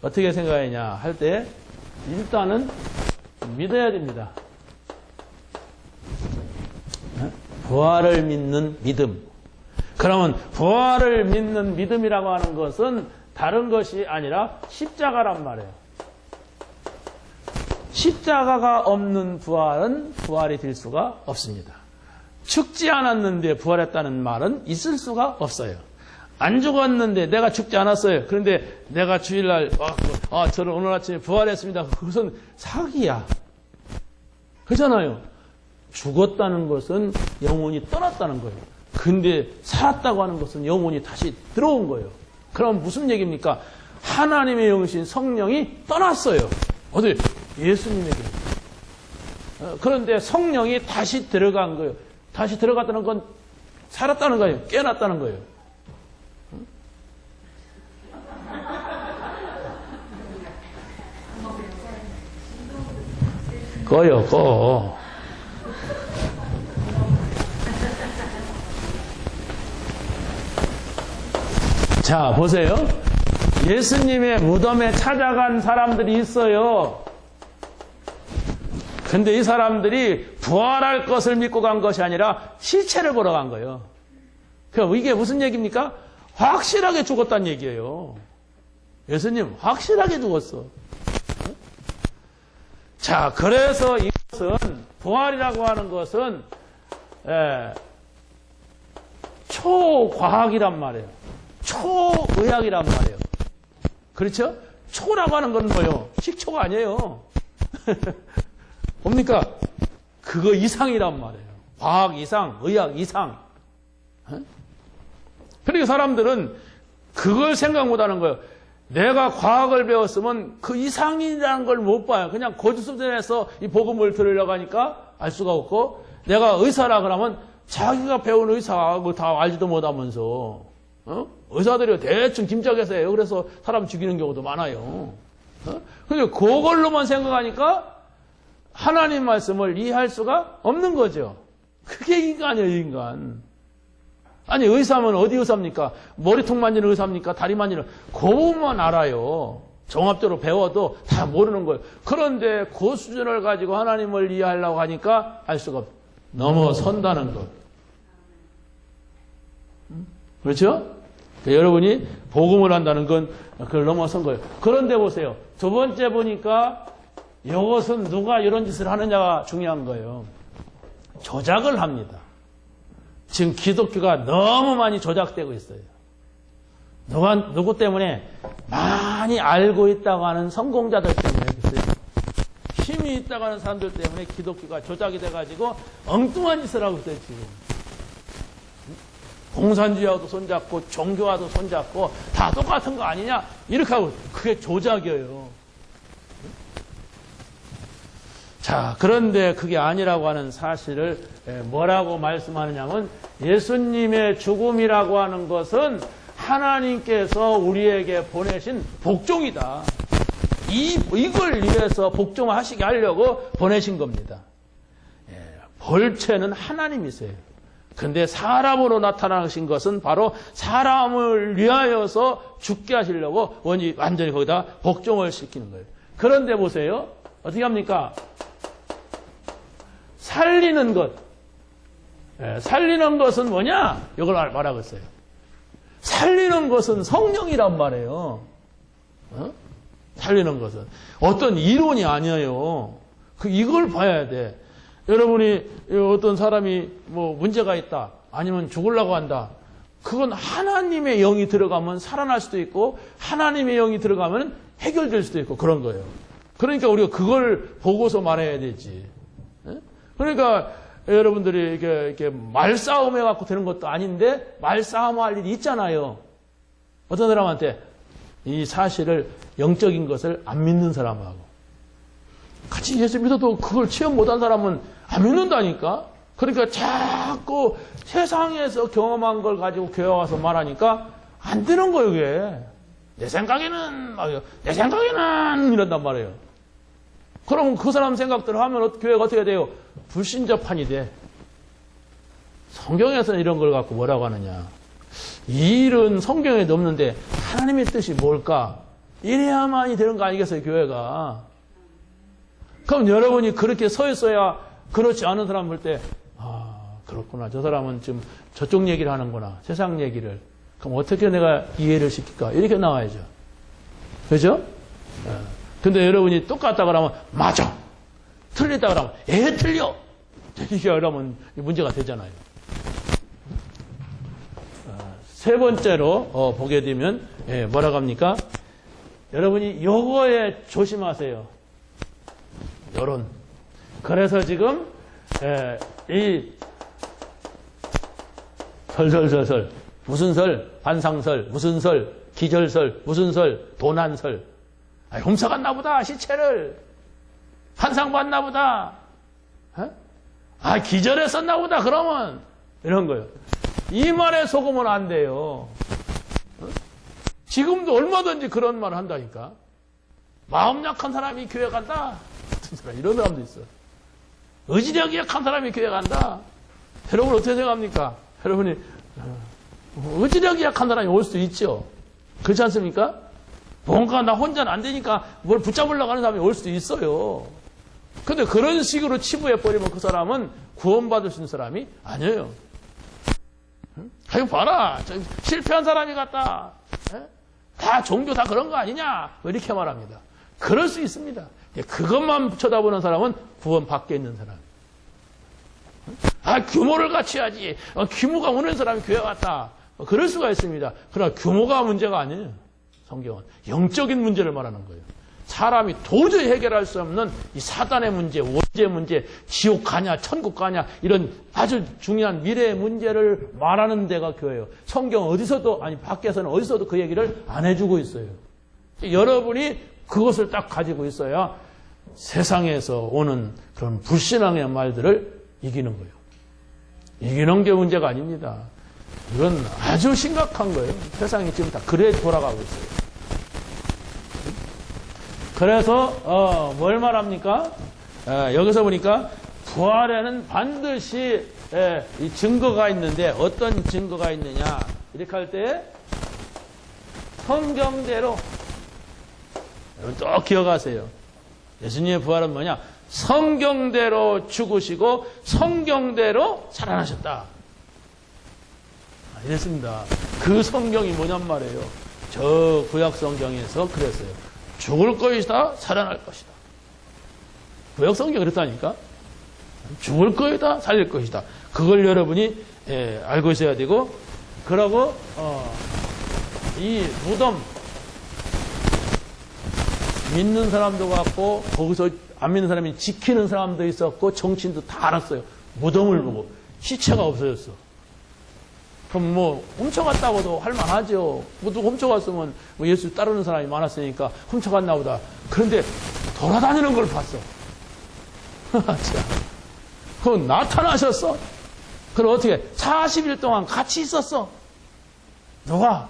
어떻게 생각하냐 할 때 일단은 믿어야 됩니다. 부활을 믿는 믿음. 그러면 부활을 믿는 믿음이라고 하는 것은 다른 것이 아니라 십자가란 말이에요. 십자가가 없는 부활은 부활이 될 수가 없습니다. 죽지 않았는데 부활했다는 말은 있을 수가 없어요. 안 죽었는데 내가 죽지 않았어요. 그런데 내가 주일날 저는 오늘 아침에 부활했습니다. 그것은 사기야. 그렇잖아요. 죽었다는 것은 영혼이 떠났다는 거예요. 근데 살았다고 하는 것은 영혼이 다시 들어온 거예요. 그럼 무슨 얘기입니까? 하나님의 영이신 성령이 떠났어요. 어디? 예수님에게. 그런데 성령이 다시 들어간 거예요. 다시 들어갔다는 건 살았다는 거예요. 깨어났다는 거예요. 꺼요, 꺼. 자, 보세요. 예수님의 무덤에 찾아간 사람들이 있어요. 근데 이 사람들이 부활할 것을 믿고 간 것이 아니라 시체를 보러 간 거예요. 그럼 이게 무슨 얘기입니까? 확실하게 죽었다는 얘기예요. 예수님 확실하게 죽었어. 자, 그래서 이것은 부활이라고 하는 것은 초과학이란 말이에요. 초의학이란 말이에요. 그렇죠? 초라고 하는 건 뭐예요? 식초가 아니에요. 뭡니까? 그거 이상이란 말이에요. 과학 이상, 의학 이상. 그러니까 사람들은 그걸 생각 못하는 거예요. 내가 과학을 배웠으면 그 이상이라는 걸 못 봐요. 그냥 고주수준에서 이 복음을 들으려고 하니까 알 수가 없고, 내가 의사라 그러면 자기가 배운 의사하고 다 알지도 못하면서, 의사들이 대충 짐작해서 해요. 그래서 사람 죽이는 경우도 많아요. 근데 그걸로만 생각하니까 하나님 말씀을 이해할 수가 없는 거죠. 그게 인간이에요, 인간. 아니, 의사면 어디 의사입니까? 머리통 만지는 의사입니까? 다리 만지는. 그것만 알아요. 종합적으로 배워도 다 모르는 거예요. 그런데 그 수준을 가지고 하나님을 이해하려고 하니까 알 수가 없어요. 넘어선다는 것. 그렇죠? 그러니까 여러분이 복음을 한다는 건 그걸 넘어선 거예요. 그런데 보세요. 두 번째 보니까 이것은 누가 이런 짓을 하느냐가 중요한 거예요. 조작을 합니다. 지금 기독교가 너무 많이 조작되고 있어요. 누구 때문에? 많이 알고 있다고 하는 성공자들 때문에 그랬어요. 힘이 있다고 하는 사람들 때문에 기독교가 조작이 돼가지고 엉뚱한 짓을 하고 있어요, 지금. 공산주의와도 손잡고 종교와도 손잡고 다 똑같은 거 아니냐? 이렇게 하고 그게 조작이에요. 자, 그런데 그게 아니라고 하는 사실을 뭐라고 말씀하느냐면 예수님의 죽음이라고 하는 것은 하나님께서 우리에게 보내신 복종이다. 이걸 위해서 복종하시게 하려고 보내신 겁니다. 벌채는 하나님이세요. 근데 사람으로 나타나신 것은 바로 사람을 위하여서 죽게 하시려고 완전히 거기다 복종을 시키는 거예요. 그런데 보세요. 어떻게 합니까? 살리는 것. 살리는 것은 뭐냐? 이걸 말하고 있어요. 살리는 것은 성령이란 말이에요. 살리는 것은. 어떤 이론이 아니에요. 이걸 봐야 돼. 여러분이 어떤 사람이 뭐 문제가 있다. 아니면 죽으려고 한다. 그건 하나님의 영이 들어가면 살아날 수도 있고 하나님의 영이 들어가면 해결될 수도 있고 그런 거예요. 그러니까 우리가 그걸 보고서 말해야 되지. 그러니까 여러분들이 이렇게 말싸움 해갖고 되는 것도 아닌데 말싸움할 일이 있잖아요. 어떤 사람한테 이 사실을 영적인 것을 안 믿는 사람하고 같이 예수 믿어도 그걸 체험 못한 사람은 안 믿는다니까. 그러니까 자꾸 세상에서 경험한 걸 가지고 교회 와서 말하니까 안 되는 거예요, 그게. 내 생각에는 이런단 말이에요. 그럼 그 사람 생각대로 하면 교회가 어떻게 돼요? 불신자판이 돼. 성경에서는 이런 걸 갖고 뭐라고 하느냐. 이 일은 성경에도 없는데 하나님의 뜻이 뭘까? 이래야만이 되는 거 아니겠어요, 교회가. 그럼 여러분이 그렇게 서 있어야 그렇지 않은 사람 볼 때, 그렇구나. 저 사람은 지금 저쪽 얘기를 하는구나. 세상 얘기를. 그럼 어떻게 내가 이해를 시킬까? 이렇게 나와야죠. 그죠? 근데 여러분이 똑같다 그러면, 맞아! 틀리다 그러면, 틀려! 이렇게 하려면 문제가 되잖아요. 세 번째로 보게 되면, 뭐라고 합니까? 여러분이 요거에 조심하세요. 여론. 그래서 지금, 이 설설설설, 무슨 설, 반상설, 무슨 설, 기절설, 무슨 설, 도난설. 훔쳐갔나 보다, 시체를. 환상받나 보다. 기절했었나 보다, 그러면. 이런 거예요. 이 말에 속으면 안 돼요. 지금도 얼마든지 그런 말을 한다니까. 마음 약한 사람이 교회 간다. 같은 사람, 이런 사람도 있어. 의지력이 약한 사람이 교회 간다. 여러분 어떻게 생각합니까? 여러분이 의지력이 약한 사람이 올 수도 있죠. 그렇지 않습니까? 뭔가 나 혼자는 안 되니까 뭘 붙잡으려고 하는 사람이 올 수도 있어요. 근데 그런 식으로 치부해버리면 그 사람은 구원받을 수 있는 사람이 아니에요. 아이고 봐라. 실패한 사람이 같다. 다 종교 다 그런 거 아니냐. 이렇게 말합니다. 그럴 수 있습니다. 그것만 쳐다보는 사람은 구원 밖에 있는 사람. 규모를 갖춰야지. 규모가 오는 사람이 교회 갔다. 그럴 수가 있습니다. 그러나 규모가 문제가 아니에요. 성경은 영적인 문제를 말하는 거예요. 사람이 도저히 해결할 수 없는 이 사단의 문제, 원죄 주제 문제, 지옥 가냐, 천국 가냐, 이런 아주 중요한 미래의 문제를 말하는 데가 교회예요. 성경 어디서도, 아니, 밖에서는 어디서도 그 얘기를 안 해주고 있어요. 여러분이 그것을 딱 가지고 있어야 세상에서 오는 그런 불신앙의 말들을 이기는 거예요. 이기는 게 문제가 아닙니다. 이건 아주 심각한 거예요. 세상이 지금 다 그래 돌아가고 있어요. 그래서 뭘 말합니까? 여기서 보니까 부활에는 반드시 이 증거가 있는데 어떤 증거가 있느냐 이렇게 할 때 성경대로 여러분 또 기억하세요. 예수님의 부활은 뭐냐? 성경대로 죽으시고 성경대로 살아나셨다. 이랬습니다. 그 성경이 뭐냔 말이에요. 저 구약 성경에서 그랬어요. 죽을 것이다, 살아날 것이다. 구약 성경이 그랬다니까. 죽을 것이다, 살릴 것이다. 그걸 여러분이 알고 있어야 되고, 그러고 이 무덤 믿는 사람도 같고 거기서 안 믿는 사람이 지키는 사람도 있었고 정치인도 다 알았어요. 무덤을 보고 시체가 없어졌어. 그럼 뭐 훔쳐갔다고도 할 만하죠. 누구 훔쳐갔으면 뭐 예수 따르는 사람이 많았으니까 훔쳐갔나 보다. 그런데 돌아다니는 걸 봤어. 그건 나타나셨어. 그럼 어떻게 40일 동안 같이 있었어. 누가?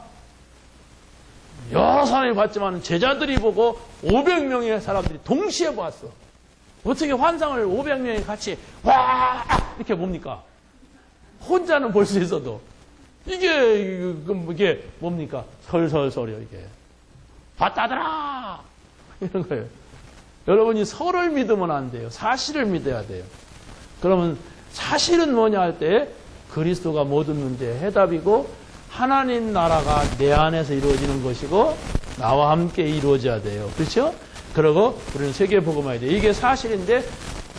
여러 사람이 봤지만 제자들이 보고 500명의 사람들이 동시에 봤어. 어떻게 환상을 500명이 같이 와 이렇게 봅니까? 혼자는 볼 수 있어도 이게 뭡니까? 설설설이요 이게. 봤다더라 이런 거예요. 여러분이 설을 믿으면 안 돼요. 사실을 믿어야 돼요. 그러면 사실은 뭐냐 할 때 그리스도가 모든 문제의 해답이고 하나님 나라가 내 안에서 이루어지는 것이고 나와 함께 이루어져야 돼요. 그렇죠? 그리고 우리는 세계복음화해야 돼요. 이게 사실인데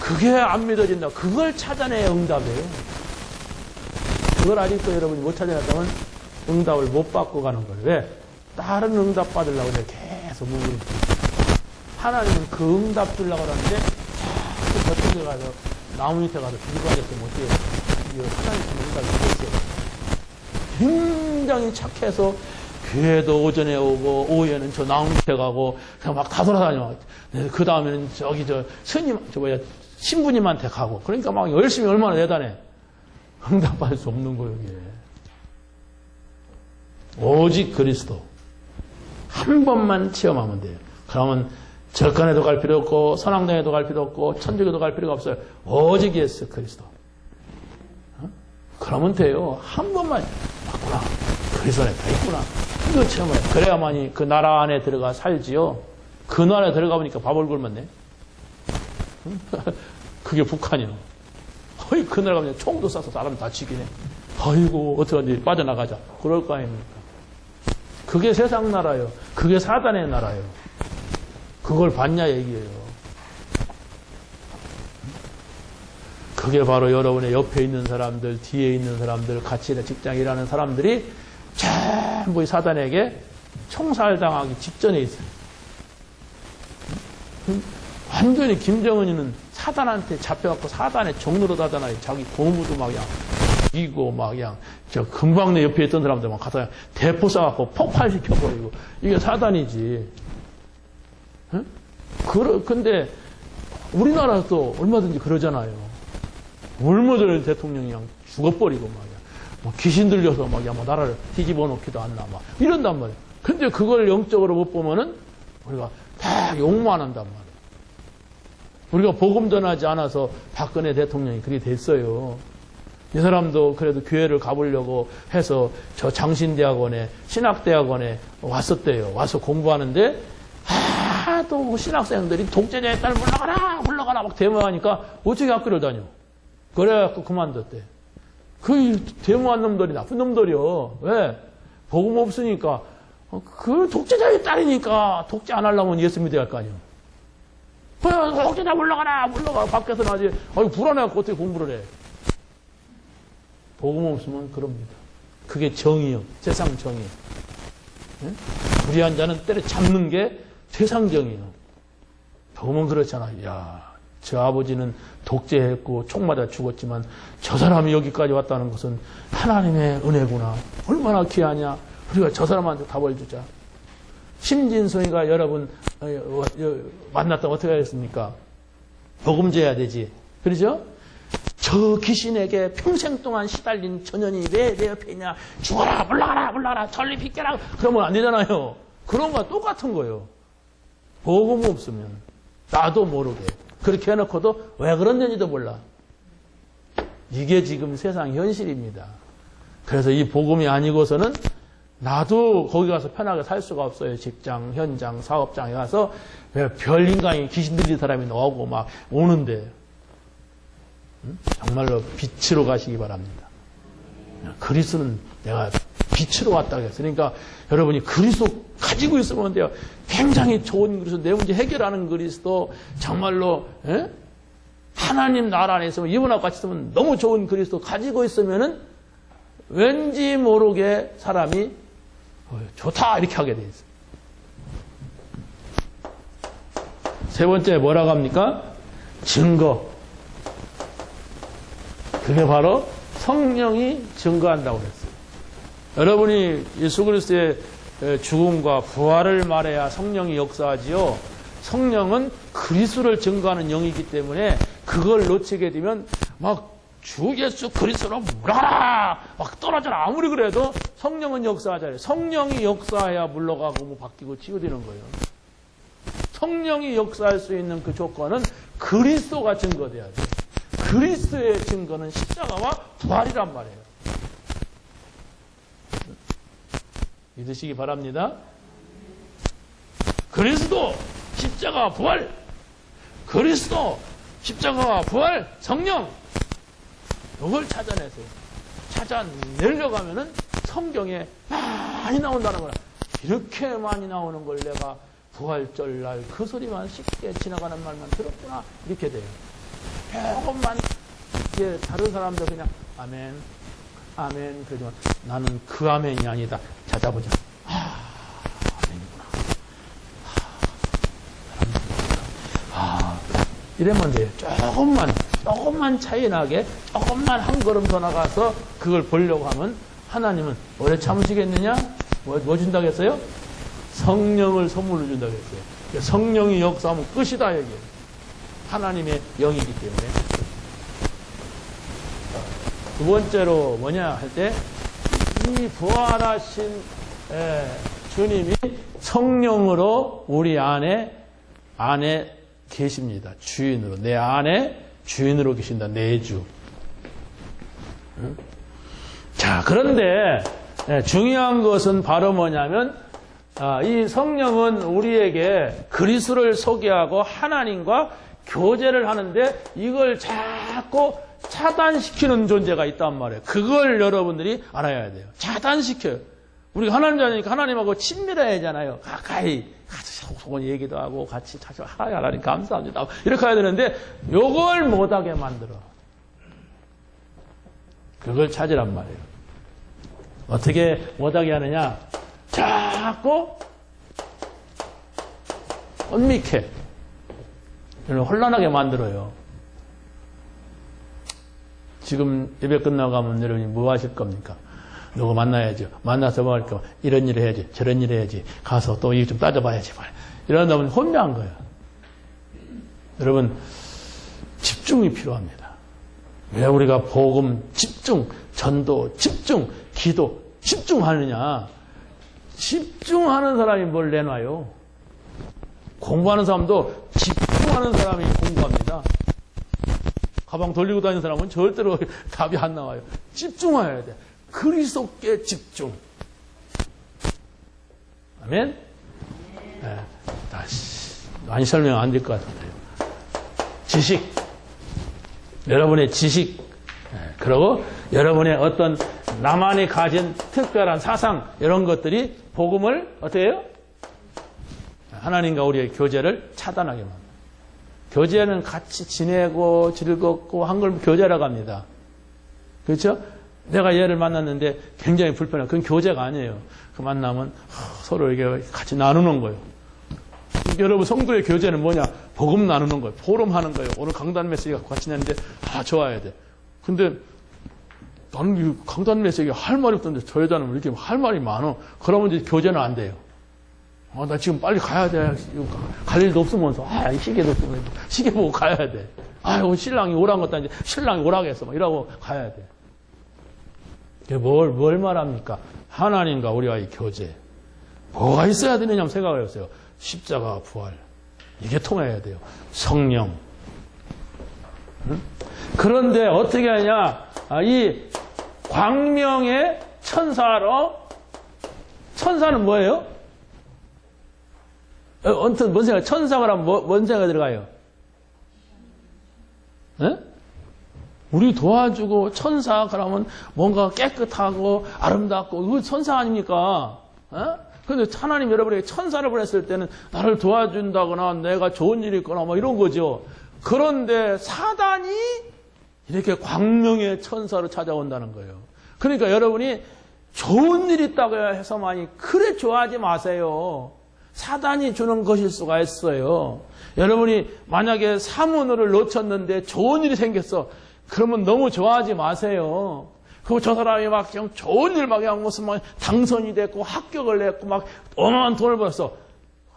그게 안 믿어진다. 그걸 찾아내야 응답이에요. 그걸 아직도 여러분이 못 찾아냈다면 응답을 못 받고 가는 거예요. 왜? 다른 응답 받으려고 계속 뭉그리고 하나님은 그 응답 주려고 하는데 자꾸 저쪽에 가서 나무 밑에 가서 들고 앉았으면 어때요? 하나님 응답이 있어요. 굉장히 착해서 교회도 오전에 오고 오후에는 저 나무 밑에 가고 그냥 막 다 돌아다녀. 그 다음에는 저기 신부님한테 가고 그러니까 막 열심히 얼마나 대단해. 응답받을 수 없는 거예요, 이게. 오직 그리스도. 한 번만 체험하면 돼요. 그러면 절간에도 갈 필요 없고 선왕당에도 갈 필요 없고 천국에도 갈 필요가 없어요. 오직 예수 그리스도. 그러면 돼요. 한 번만 맞구나. 그리스도 안에 다 있구나. 이거 체험을 해요. 그래야만이 그 나라 안에 들어가 살지요. 그 나라에 들어가 보니까 밥을 굶었네. 그게 북한이요. 거의 그 나라 가면 총도 쏴서 사람 다치긴 해. 아이고 어떡하지 빠져나가자. 그럴 거 아닙니까? 그게 세상 나라예요. 그게 사단의 나라예요. 그걸 봤냐 얘기예요. 그게 바로 여러분의 옆에 있는 사람들, 뒤에 있는 사람들, 같이 직장 일하는 사람들이 전부 사단에게 총살당하기 직전에 있어요. 완전히 김정은이는 사단한테 잡혀갖고 사단의 종로로 하잖아요. 자기 고무도 막 그냥 이고 막 그냥 저 금방내 옆에 있던 사람들 막 가서 대포 쏴갖고 폭발시켜버리고 이게 사단이지. 응? 근데 우리나라도 얼마든지 그러잖아요. 얼마든지 대통령이 그냥 죽어버리고 말이야. 뭐 귀신 들려서 막 뭐 나라를 뒤집어 놓기도 않나 막 이런단 말이야. 근데 그걸 영적으로 못 보면은 우리가 다 욕만 한단 말이야. 우리가 복음 전하지 않아서 박근혜 대통령이 그렇게 됐어요. 이 사람도 그래도 교회를 가보려고 해서 저 장신대학원에 신학대학원에 왔었대요. 와서 공부하는데 또 신학생들이 독재자의 딸 물러가라 막 데모하니까 어떻게 학교를 다녀. 그래갖고 그만뒀대. 그 데모한 놈들이 나쁜 놈들이요. 왜? 복음 없으니까 그 독재자의 딸이니까 독재 안 하려면 예수 믿어야 할 거 아니에요. 독재자 물러가 밖에서 나지. 불안해갖고 어떻게 공부를 해. 복음 없으면 그럽니다. 그게 정의요. 세상 정의. 네? 불의한 자는 때려 잡는 게 세상 정의요. 복음은 그렇잖아. 야, 저 아버지는 독재했고 총 맞아 죽었지만 저 사람이 여기까지 왔다는 것은 하나님의 은혜구나. 얼마나 귀하냐. 우리가 저 사람한테 답을 주자. 심진송이가 여러분 만났다면 어떻게 하겠습니까? 복음져야 되지. 그러죠? 저 귀신에게 평생 동안 시달린 전현이 왜 내 옆에 있냐. 죽어라, 물러가라, 물러가라, 전리 비켜라. 그러면 안 되잖아요. 그런 거와 똑같은 거예요. 복음 없으면 나도 모르게 그렇게 해놓고도 왜 그런지도 몰라. 이게 지금 세상 현실입니다. 그래서 이 복음이 아니고서는 나도 거기 가서 편하게 살 수가 없어요. 직장, 현장, 사업장에 가서 별 인간이 귀신 들린 사람이 나오고 막 오는데 정말로 빛으로 가시기 바랍니다. 그리스도는 내가 빛으로 왔다 그랬어요. 그러니까 여러분이 그리스도 가지고 있으면 돼요. 굉장히 좋은 그리스도, 내 문제 해결하는 그리스도, 정말로 하나님 나라 안에 있으면 이분하고 같이 있으면 너무 좋은 그리스도 가지고 있으면은 왠지 모르게 사람이 좋다 이렇게 하게 돼 있어요. 세 번째 뭐라고 합니까? 증거. 그게 바로 성령이 증거한다고 그랬어요. 여러분이 예수 그리스도의 죽음과 부활을 말해야 성령이 역사하지요. 성령은 그리스도를 증거하는 영이기 때문에 그걸 놓치게 되면 막 주 예수 그리스도로 물러가라 막 떨어져라 아무리 그래도 성령은 역사하잖아요. 성령이 역사해야 물러가고 뭐 바뀌고 치유되는 거예요. 성령이 역사할 수 있는 그 조건은 그리스도가 증거돼야 돼요. 그리스도의 증거는 십자가와 부활이란 말이에요. 믿으시기 바랍니다. 그리스도, 십자가, 부활. 그리스도, 십자가와 부활, 성령. 이걸 찾아내세요. 찾아내려고 하면은 성경에 많이 나온다는 거야. 이렇게 많이 나오는 걸 내가 부활절날 그 소리만 쉽게 지나가는 말만 들었구나. 이렇게 돼요. 조금만 이제 다른 사람들 그냥 아멘, 아멘 그러지만 나는 그 아멘이 아니다. 찾아보자. 아멘이구나. 이러면 돼요. 조금만 차이 나게 조금만 한 걸음 더 나가서 그걸 보려고 하면 하나님은 오래 참으시겠느냐? 뭐 준다고 했어요? 성령을 선물로 준다고 했어요. 성령이 역사하면 끝이다 여기. 하나님의 영이기 때문에. 두 번째로 뭐냐 할 때 이 부활하신 주님이 성령으로 우리 안에 계십니다. 주인으로. 내 안에 주인으로 계신다. 내주. 자, 그런데 중요한 것은 바로 뭐냐면 이 성령은 우리에게 그리스도를 소개하고 하나님과 교제를 하는데 이걸 자꾸 차단시키는 존재가 있단 말이에요. 그걸 여러분들이 알아야 돼요. 차단시켜요. 우리가 하나님 자녀니까 하나님하고 친밀해야 하잖아요. 가까이 같이 속속은 얘기도 하고 같이 자주 하나님 감사합니다. 이렇게 해야 되는데 요걸 못하게 만들어. 그걸 찾으란 말이에요. 어떻게 못하게 하느냐? 자꾸 은밀해. 혼란하게 만들어요. 지금 예배 끝나고 가면 여러분이 뭐 하실 겁니까? 누구 만나야죠. 만나서 뭐 할까? 이런 일을 해야지. 저런 일을 해야지. 가서 또 이거 좀 따져봐야지. 이러다 보면 혼미한 거예요. 여러분, 집중이 필요합니다. 왜 우리가 복음 집중, 전도 집중, 기도 집중하느냐? 집중하는 사람이 뭘 내놔요? 공부하는 사람도 집중하는 사람이 공부합니다. 가방 돌리고 다니는 사람은 절대로 답이 안 나와요. 집중해야 돼. 그리스도께 집중. 아멘? 네, 다시 많이 설명 안 될 것 같아요. 지식. 여러분의 지식. 네, 그리고 여러분의 어떤 나만이 가진 특별한 사상 이런 것들이 복음을 어떻게 해요? 하나님과 우리의 교제를 차단하게 만듭니다. 교제는 같이 지내고 즐겁고 한 걸 교제라고 합니다. 그렇죠? 내가 얘를 만났는데 굉장히 불편해. 그건 교제가 아니에요. 그 만나면 서로 이렇게 같이 나누는 거예요. 여러분 성도의 교제는 뭐냐? 복음 나누는 거예요. 포럼하는 거예요. 오늘 강단 메시지 갖고 같이 냈는데 좋아야 돼. 근데 나는 이 강단 메시지 할 말이 없던데 저 여자는 왜 이렇게 할 말이 많어? 그러면 이제 교제는 안 돼요. 나 지금 빨리 가야 돼. 갈 일도 없으면서 시계도 없으면서 시계 보고 가야 돼. 신랑이 오라는 것도 아닌데 신랑이 오라고 했어. 막 이러고 가야 돼. 뭘 말합니까? 하나님과 우리와의 교제. 뭐가 있어야 되느냐 생각을 했어요. 십자가 부활. 이게 통해야 돼요. 성령. 응? 그런데 어떻게 하냐? 이 광명의 천사로, 천사는 뭐예요? 아무튼 뭔 생각, 천사가 하면 뭔 생각이 들어가요? 네? 우리 도와주고 천사 그러면 뭔가 깨끗하고 아름답고 이거 천사 아닙니까? 그런데 하나님 여러분에게 천사를 보냈을 때는 나를 도와준다거나 내가 좋은 일이 있거나 뭐 이런 거죠. 그런데 사단이 이렇게 광명의 천사로 찾아온다는 거예요. 그러니까 여러분이 좋은 일이 있다고 해서만이 그래 좋아하지 마세요. 사단이 주는 것일 수가 있어요. 여러분이 만약에 사문을 놓쳤는데 좋은 일이 생겼어. 그러면 너무 좋아하지 마세요. 그리고 저 사람이 막 그냥 좋은 일 막 그냥 무슨 막 당선이 됐고 합격을 했고 막 어마어마한 돈을 벌었어.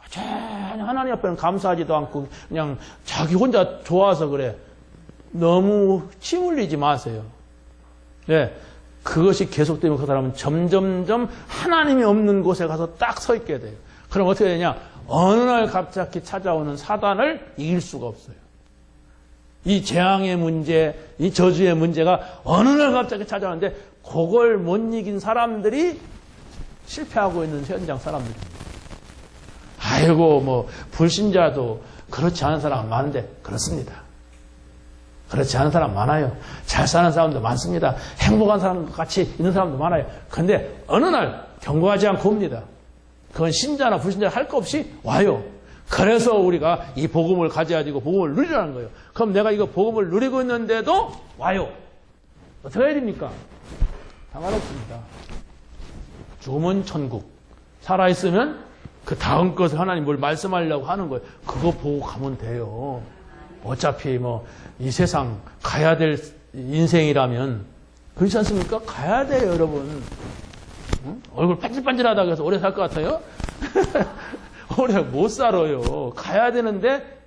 전혀 하나님 앞에는 감사하지도 않고 그냥 자기 혼자 좋아서 그래. 너무 침 흘리지 마세요. 네, 그것이 계속되면 그 사람은 점점점 하나님이 없는 곳에 가서 딱 서 있게 돼요. 그럼 어떻게 되냐? 어느 날 갑자기 찾아오는 사단을 이길 수가 없어요. 이 재앙의 문제, 이 저주의 문제가 어느 날 갑자기 찾아오는데 그걸 못 이긴 사람들이 실패하고 있는 현장 사람들입니다. 아이고 뭐 불신자도 그렇지 않은 사람 많은데 그렇습니다. 그렇지 않은 사람 많아요. 잘 사는 사람도 많습니다. 행복한 사람과 같이 있는 사람도 많아요. 그런데 어느 날 경고하지 않고 옵니다. 그건 신자나 불신자 할 거 없이 와요. 그래서 우리가 이 복음을 가져야지고 복음을 누리라는 거예요. 그럼 내가 이거 복음을 누리고 있는데도 와요. 어떻게 해야 됩니까? 상관없습니다. 죽으면 천국. 살아있으면 그 다음 것을 하나님 뭘 말씀하려고 하는 거예요. 그거 보고 가면 돼요. 어차피 뭐 이 세상 가야 될 인생이라면 그렇지 않습니까? 가야 돼요, 여러분. 응? 얼굴 반질반질하다고 해서 오래 살 것 같아요? 오래 못 살아요. 가야 되는데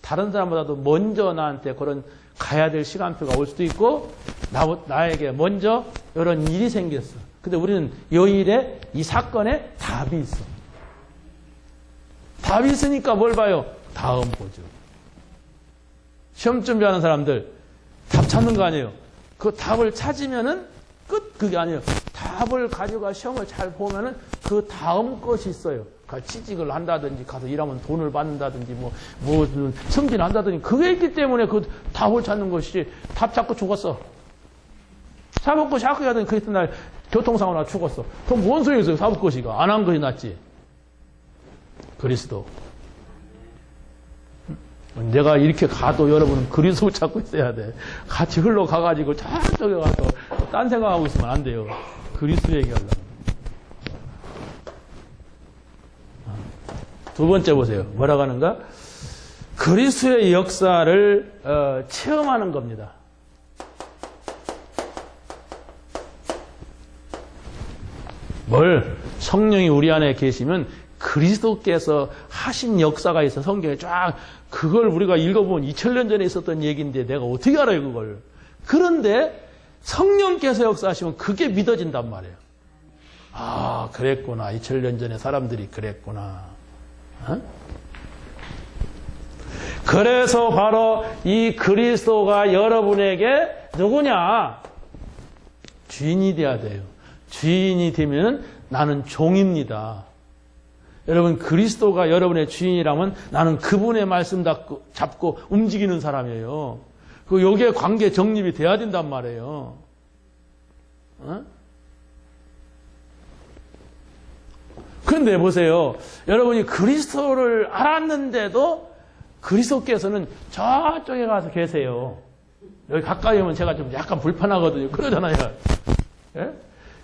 다른 사람보다도 먼저 나한테 그런 가야 될 시간표가 올 수도 있고 나에게 먼저 이런 일이 생겼어. 근데 우리는 이 일에 이 사건에 답이 있어. 답이 있으니까 뭘 봐요? 다음 보죠. 시험 준비하는 사람들 답 찾는 거 아니에요. 그 답을 찾으면은 끝. 그게 아니에요. 답을 가지고 시험을 잘 보면은 그 다음 것이 있어요. 취직을 한다든지 가서 일하면 돈을 받는다든지 뭐 승진한다든지 그게 있기 때문에 그 답을 찾는 것이지. 답 찾고 죽었어. 사법고시 학교가더니 그 이튿날 교통사고 나 죽었어. 그럼 뭔 소용이 있어요? 사법고시가 안 한 것이 낫지. 그리스도. 내가 이렇게 가도 여러분은 그리스도 찾고 있어야 돼. 같이 흘러가가지고 저쪽에 가서 딴 생각하고 있으면 안 돼요. 그리스도 얘기하려고. 두 번째 보세요. 뭐라고 하는가? 그리스도의 역사를 체험하는 겁니다. 뭘? 성령이 우리 안에 계시면 그리스도께서 하신 역사가 있어. 성경에 쫙 그걸 우리가 읽어보면 2000년 전에 있었던 얘기인데 내가 어떻게 알아요 그걸. 그런데 성령께서 역사하시면 그게 믿어진단 말이에요. 아 그랬구나. 2000년 전에 사람들이 그랬구나. 어? 그래서 바로 이 그리스도가 여러분에게 누구냐? 주인이 돼야 돼요. 주인이 되면 나는 종입니다. 여러분 그리스도가 여러분의 주인이라면 나는 그분의 말씀 잡고 움직이는 사람이에요. 그 여기에 관계 정립이 돼야 된단 말이에요. 어? 그런데 보세요. 여러분이 그리스도를 알았는데도 그리스도께서는 저쪽에 가서 계세요. 여기 가까이 오면 제가 좀 약간 불편하거든요. 그러잖아요. 예?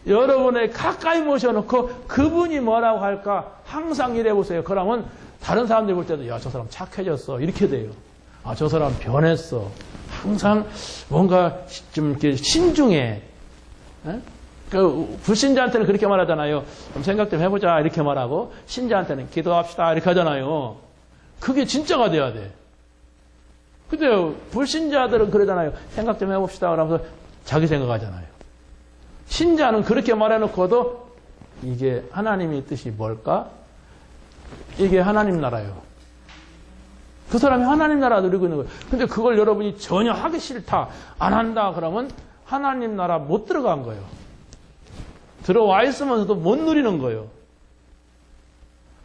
여러분의 가까이 모셔놓고 그분이 뭐라고 할까 항상 이래 보세요. 그러면 다른 사람들이 볼 때도 야, 저 사람 착해졌어. 이렇게 돼요. 아, 저 사람 변했어. 항상 뭔가 좀 이렇게 신중해. 에? 그 불신자한테는 그렇게 말하잖아요. 좀 생각 좀 해보자 이렇게 말하고 신자한테는 기도합시다 이렇게 하잖아요. 그게 진짜가 돼야 돼. 근데 불신자들은 그러잖아요. 생각 좀 해봅시다 그러면서 자기 생각하잖아요. 신자는 그렇게 말해놓고도 이게 하나님의 뜻이 뭘까? 이게 하나님 나라예요. 그 사람이 하나님 나라 누리고 있는 거예요. 근데 그걸 여러분이 전혀 하기 싫다, 안 한다 그러면 하나님 나라 못 들어간 거예요. 들어와 있으면서도 못 누리는 거예요.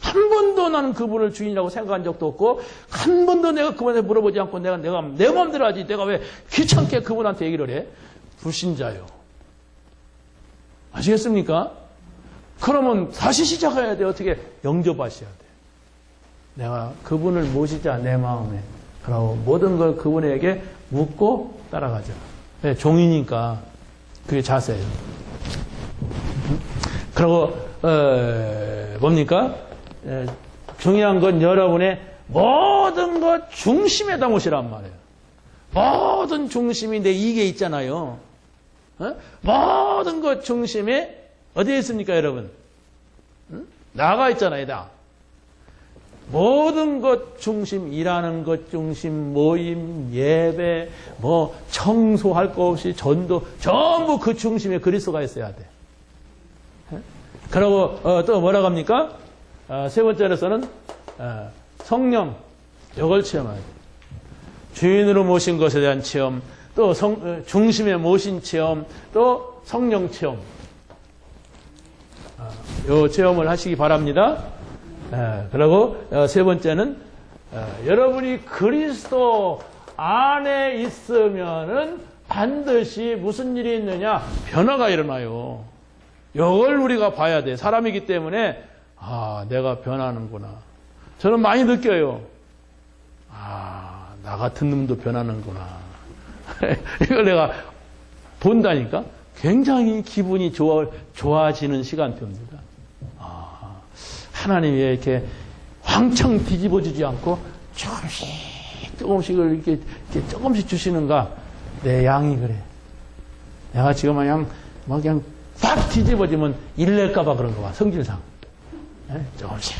한 번도 나는 그분을 주인이라고 생각한 적도 없고 한 번도 내가 그분한테 물어보지 않고 내가 내 마음대로 하지 내가 왜 귀찮게 그분한테 얘기를 해? 불신자요. 아시겠습니까? 그러면 다시 시작해야 돼. 어떻게? 영접하셔야 돼. 내가 그분을 모시자 내 마음에. 그러고 모든 걸 그분에게 묻고 따라가자. 네, 종이니까 그게 자세예요. 그리고 뭡니까? 중요한 건 여러분의 모든 것 중심에다 모시란 말이에요. 모든 중심이 내 이게 있잖아요. 모든 것 중심에 어디에 있습니까, 여러분? 나가 있잖아요, 나. 모든 것 중심, 일하는 것 중심, 모임, 예배, 뭐 청소할 거 없이 전도, 전부 그 중심에 그리스도가 있어야 돼. 그리고 또 뭐라고 합니까? 세 번째로서는 성령, 이걸 체험해야 돼. 주인으로 모신 것에 대한 체험, 또 중심에 모신 체험, 또 성령 체험. 이 체험을 하시기 바랍니다. 그리고 세 번째는 여러분이 그리스도 안에 있으면은 반드시 무슨 일이 있느냐? 변화가 일어나요. 이걸 우리가 봐야 돼. 사람이기 때문에 아, 내가 변하는구나. 저는 많이 느껴요. 아, 나 같은 놈도 변하는구나. 이걸 내가 본다니까 굉장히 기분이 좋아지는 시간표입니다. 아, 하나님이 이렇게 왕창 뒤집어주지 않고 조금씩을 이렇게 조금씩 주시는가? 내 양이 그래. 내가 지금 그냥 확 뒤집어지면 일낼까봐 그런 거야. 성질상. 조금씩.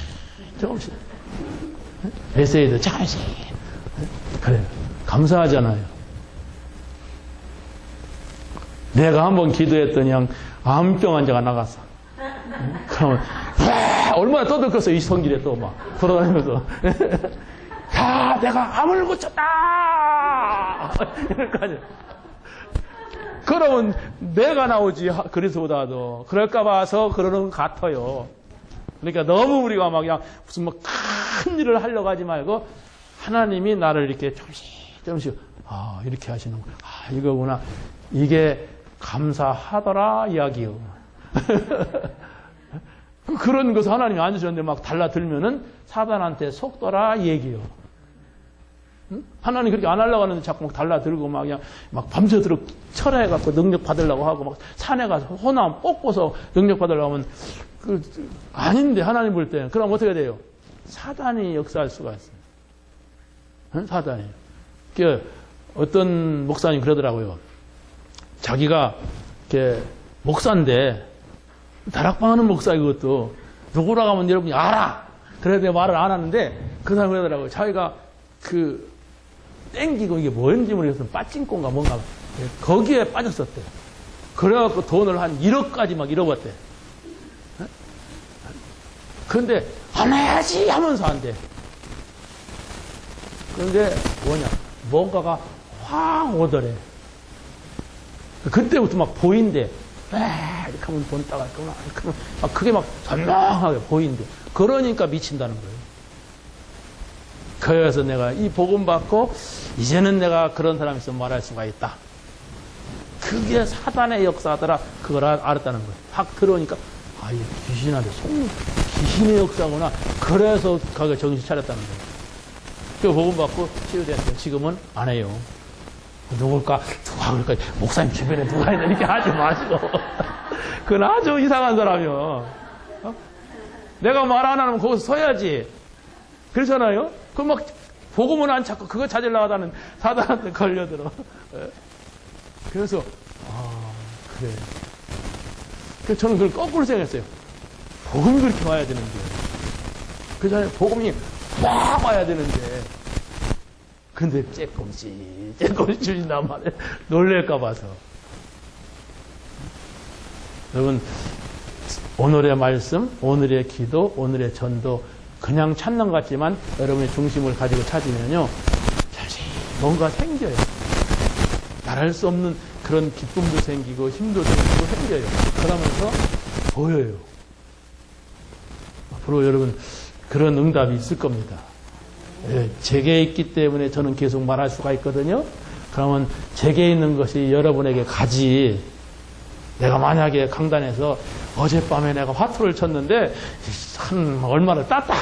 에세이도 조금씩. 그래요. 감사하잖아요. 내가 한번 기도했더니 그냥 암병 환자가 나갔어. 그러면 얼마나 떠들겠어 이 성질에 또 막 돌아다니면서 다 내가 암을 고쳤다 이럴 거 아니야. 그러면 내가 나오지 그리스보다도 그럴까 봐서 그러는 것 같아요. 그러니까 너무 우리가 막 그냥 무슨 뭐 큰 일을 하려고 하지 말고 하나님이 나를 이렇게 조금씩 이렇게 하시는 거야. 이거구나. 이게 감사하더라 이야기요. 그런 것을 하나님이 안 주셨는데 막 달라들면은 사단한테 속더라 얘기요. 응? 하나님 그렇게 안 하려고 하는데 자꾸 막 달라들고 막 그냥 막 밤새도록 철회해갖고 능력 받으려고 하고 막 산에 가서 호남 뽑고서 능력 받으려고 하면 아닌데 하나님 볼 때는 그럼 어떻게 돼요? 사단이 역사할 수가 있어요. 응? 사단이. 어떤 목사님 그러더라고요. 자기가 이렇게 목사인데 다락방 하는 목사 이것도 누구라고 하면 여러분이 알아. 그래도 내가 말을 안 하는데 그 사람이 그러더라고요. 자기가 땡기고 이게 뭔지 모르겠어요. 빠찡꼬인가 뭔가 거기에 빠졌었대. 그래갖고 돈을 한 1억까지 막 잃어봤대. 그런데 안 해야지 하면서 안 돼. 그런데 뭐냐 뭔가가 확 오더래. 그때부터 막 보인대. 이렇게 하면 돈 따갈거나 이렇게 하면 막 그게 막 선명하게 보인대. 그러니까 미친다는 거예요. 그래서 내가 이 복음 받고 이제는 내가 그런 사람이 있으면 말할 수가 있다. 그게 사단의 역사더라. 그걸 알았다는 거예요. 확 들어오니까 이게 귀신한테 귀신의 역사구나. 그래서 거기에 정신 차렸다는 거예요. 그 복음 받고 치유됐어요. 지금은 안 해요. 누굴까? 누가 그럴까? 목사님 주변에 누가 있나? 이렇게 하지 마시고. 그건 아주 이상한 사람이요. 내가 말 안 하면 거기서 서야지. 그렇잖아요? 그 막 복음은 안 찾고 그거 찾으려고 하다는 사단한테 걸려들어. 그래서 그래. 그래서 저는 그걸 거꾸로 생각했어요. 복음이 그렇게 와야 되는데. 그 전에 복음이 막 와야 되는데. 근데 조금씩 주신단 말이에요. 놀랄까 봐서. 여러분, 오늘의 말씀, 오늘의 기도, 오늘의 전도 그냥 찾는 것 같지만 여러분의 중심을 가지고 찾으면요. 잠시 뭔가 생겨요. 말할 수 없는 그런 기쁨도 생기고 힘도 생겨요. 그러면서 보여요. 앞으로 여러분 그런 응답이 있을 겁니다. 제게 있기 때문에 저는 계속 말할 수가 있거든요. 그러면 제게 있는 것이 여러분에게 가지. 내가 만약에 강단에서 어젯밤에 내가 화투를 쳤는데 한 얼마를 땄다.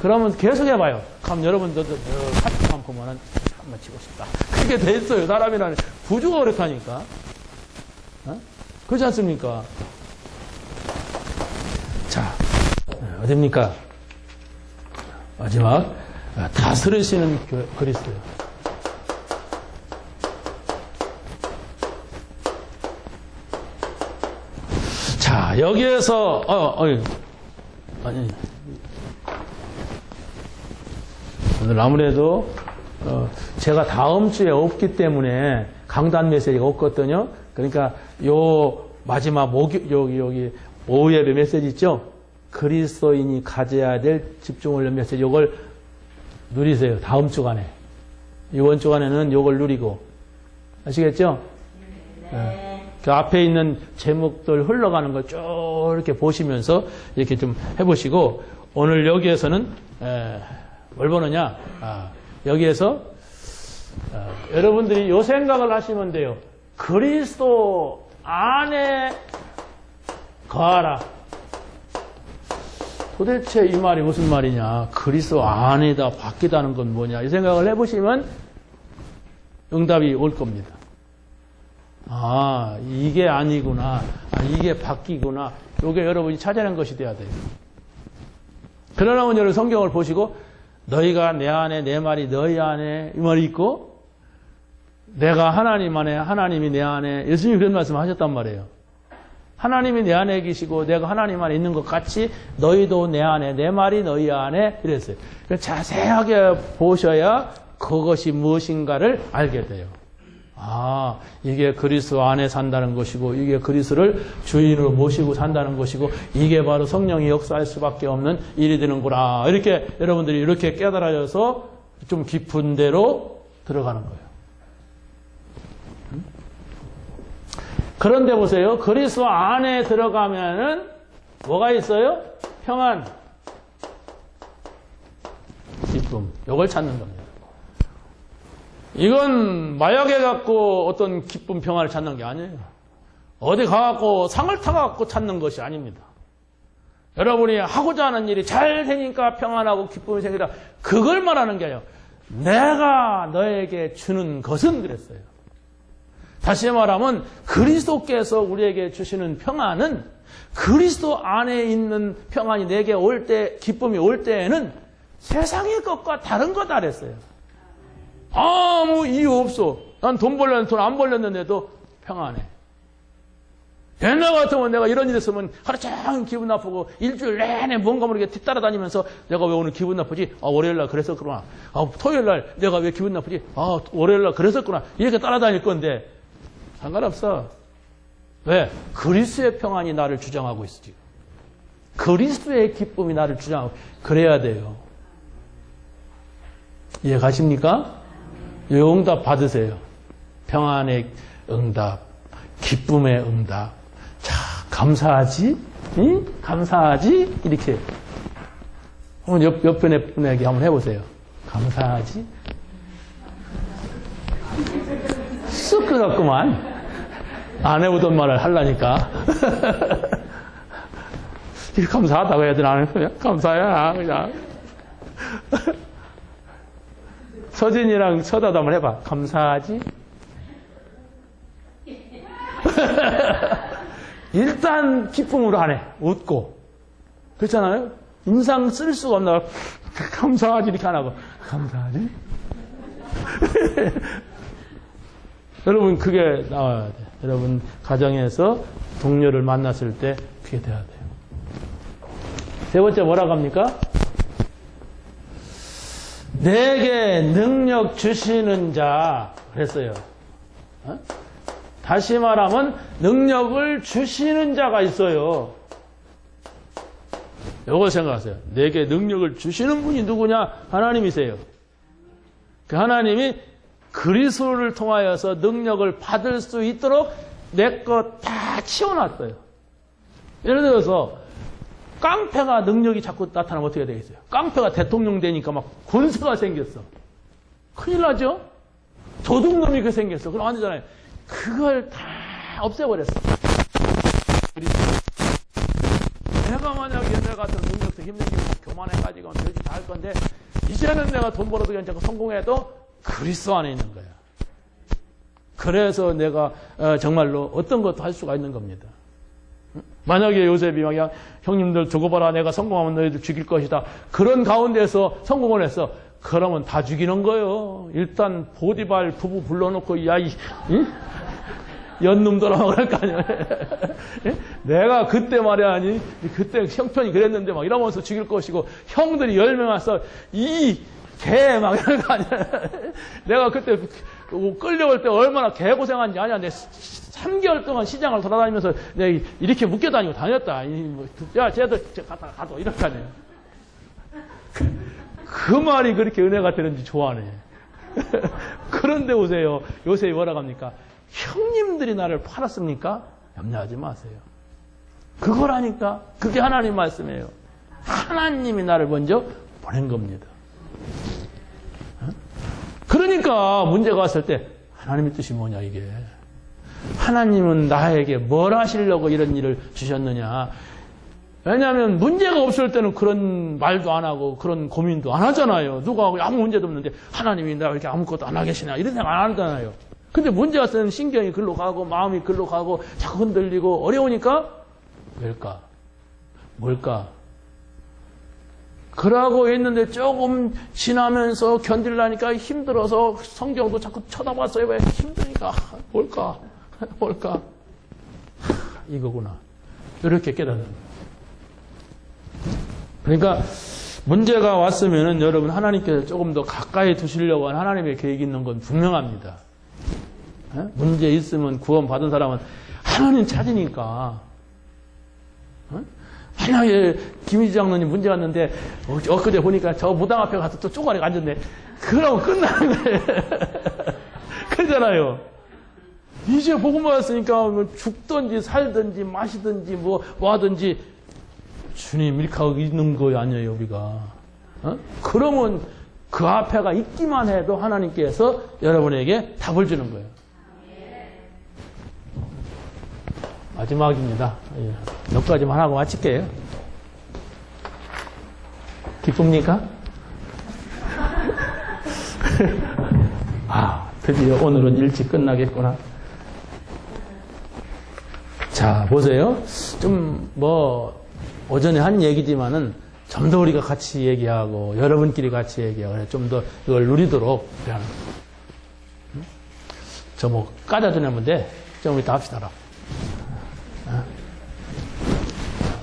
그러면 계속 해봐요. 그럼 여러분들도 화투만 보면은 한번 치고 싶다. 그렇게 돼 있어요. 사람이라는 부주가 그렇다니까. 그렇지 않습니까? 자, 어딥니까? 마지막 다스리시는 그리스도. 자, 여기에서 아니 오늘 아무래도 제가 다음 주에 없기 때문에 강단 메시지가 없거든요. 그러니까 요 마지막 여기 오후예배 메시지 있죠? 그리스도인이 가져야 될 집중을 위한 메시지, 요걸 누리세요. 다음 주간에. 이번 주간에는 요걸 누리고. 아시겠죠? 네. 그 앞에 있는 제목들 흘러가는 걸 쭉 이렇게 보시면서 이렇게 좀 해보시고, 오늘 여기에서는, 뭘 보느냐? 여기에서, 여러분들이 요 생각을 하시면 돼요. 그리스도 안에 거하라. 도대체 이 말이 무슨 말이냐? 그리스도 안에다 바뀌다는 건 뭐냐? 이 생각을 해보시면 응답이 올 겁니다. 이게 아니구나. 이게 바뀌구나. 이게 여러분이 찾아낸 것이 돼야 돼요. 그러려면 여러분 성경을 보시고 너희가 내 안에, 내 말이 너희 안에 이 말이 있고 내가 하나님 안에, 하나님이 내 안에, 예수님이 그런 말씀 하셨단 말이에요. 하나님이 내 안에 계시고 내가 하나님 안에 있는 것 같이 너희도 내 안에, 내 말이 너희 안에 이랬어요. 자세하게 보셔야 그것이 무엇인가를 알게 돼요. 이게 그리스도 안에 산다는 것이고 이게 그리스도를 주인으로 모시고 산다는 것이고 이게 바로 성령이 역사할 수밖에 없는 일이 되는구나. 이렇게 여러분들이 이렇게 깨달아져서 좀 깊은 데로 들어가는 거예요. 그런데 보세요. 그리스도 안에 들어가면은 뭐가 있어요? 평안, 기쁨. 이걸 찾는 겁니다. 이건 마약에 갖고 어떤 기쁨, 평안을 찾는 게 아니에요. 어디 가갖고 상을 타갖고 찾는 것이 아닙니다. 여러분이 하고자 하는 일이 잘 되니까 평안하고 기쁨이 생기다. 그걸 말하는 게 아니에요. 내가 너에게 주는 것은 그랬어요. 다시 말하면 그리스도께서 우리에게 주시는 평안은 그리스도 안에 있는 평안이 내게 올 때, 기쁨이 올 때에는 세상의 것과 다른 거다 그랬어요. 아무 이유 없어. 난 돈 벌려는 돈 안 벌렸는데도 평안해. 옛날 같으면 내가 이런 일 했으면 하루 종일 기분 나쁘고 일주일 내내 뭔가 모르게 뒤따라다니면서 내가 왜 오늘 기분 나쁘지? 월요일날 그랬었구나. 토요일날 내가 왜 기분 나쁘지? 월요일날 그랬었구나. 이렇게 따라다닐 건데 상관없어. 왜? 그리스도의 평안이 나를 주장하고 있지. 그리스도의 기쁨이 나를 주장하고 그래야 돼요. 이해 가십니까? 이 응답 받으세요. 평안의 응답, 기쁨의 응답. 자, 감사하지? 응? 감사하지? 이렇게. 한번 옆에 분에게 한번 해보세요. 감사하지? 쑥 끓었구만. 안 해보던 말을 하려니까. 감사하다고 해야 되나? 감사야, 그냥. 서진이랑 서다도 한번 해봐. 감사하지? 일단 기쁨으로 안 해. 웃고. 그렇잖아요? 인상 쓸 수가 없나. 감사하지 이렇게 안 하고 감사하지. 여러분 그게 나와야 돼. 여러분 가정에서 동료를 만났을 때 그게 돼야 돼요. 세 번째 뭐라고 합니까? 내게 능력 주시는 자 그랬어요. 어? 다시 말하면 능력을 주시는 자가 있어요. 이걸 생각하세요. 내게 능력을 주시는 분이 누구냐? 하나님이세요. 그 하나님이 그리스도를 통하여서 능력을 받을 수 있도록 내 것 다 치워놨어요. 예를 들어서 깡패가 능력이 자꾸 나타나면 어떻게 되겠어요? 깡패가 대통령 되니까 막 권세가 생겼어. 큰일 나죠? 도둑놈이 그 생겼어. 그럼 안 되잖아요. 그걸 다 없애버렸어. 내가 만약 옛날 같은 능력도 힘들게 교만해가지고 별짓 다 할 건데 이제는 내가 돈 벌어도 괜찮고 성공해도 그리스도 안에 있는 거야. 그래서 내가 정말로 어떤 것도 할 수가 있는 겁니다. 만약에 요셉이 막 형님들 두고 봐라 내가 성공하면 너희들 죽일 것이다. 그런 가운데서 성공을 했어. 그러면 다 죽이는 거예요. 일단 보디발 부부 불러놓고 야 이 연놈들아 그럴 거 아니야. 내가 그때 말이야 아니 그때 형편이 그랬는데 막 이러면서 죽일 것이고 형들이 10명 와서 이 개 막 이럴 거 아니야. 내가 그때 끌려올 때 얼마나 개고생한지 아냐. 내 3개월 동안 시장을 돌아다니면서 내가 이렇게 묶여다니고 다녔다. 야 쟤들 가도 이럴 거 아니야. 그 말이 그렇게 은혜가 되는지 좋아하네. 그런데 오세요. 요셉이 뭐라고 합니까? 형님들이 나를 팔았습니까? 염려하지 마세요. 그거라니까. 그게 하나님 말씀이에요. 하나님이 나를 먼저 보낸 겁니다. 그러니까 문제가 왔을 때 하나님의 뜻이 뭐냐 이게. 하나님은 나에게 뭘 하시려고 이런 일을 주셨느냐. 왜냐하면 문제가 없을 때는 그런 말도 안 하고 그런 고민도 안 하잖아요. 누가 아무 문제도 없는데 하나님이 나 이렇게 아무것도 안 하겠으나 이런 생각 안 하잖아요. 근데 문제 왔을 때는 신경이 글로 가고 마음이 글로 가고 자꾸 흔들리고 어려우니까 왜일까? 뭘까? 그러고 있는데 조금 지나면서 견딜라니까 힘들어서 성경도 자꾸 쳐다봤어요. 왜 힘드니까 뭘까? 뭘까? 이거구나. 이렇게 깨닫는 거예요. 그러니까 문제가 왔으면은 여러분 하나님께서 조금 더 가까이 두시려고 하는 하나님의 계획이 있는 건 분명합니다. 문제 있으면 구원 받은 사람은 하나님 찾으니까. 만약에 김희지 장로님 문제 왔는데 엊그제 보니까 저 무당 앞에 가서 또 쪼가리 앉았네. 그러면 끝나는 거예요. 그러잖아요. 이제 복음 받았으니까 죽든지 살든지 마시든지 뭐 하든지 주님 이렇게 있는 거 아니에요 우리가. 그러면 그 앞에가 있기만 해도 하나님께서 여러분에게 답을 주는 거예요. 마지막입니다. 몇 가지만 하고 마칠게요. 기쁩니까? 드디어 오늘은 일찍 끝나겠구나. 자, 보세요. 좀 오전에 한 얘기지만은 좀 더 우리가 같이 얘기하고 여러분끼리 같이 얘기하고 좀 더 이걸 누리도록 하는 거예요. 저 까다주냐면 돼. 좀 이따 합시다.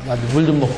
나도 물 좀 먹고.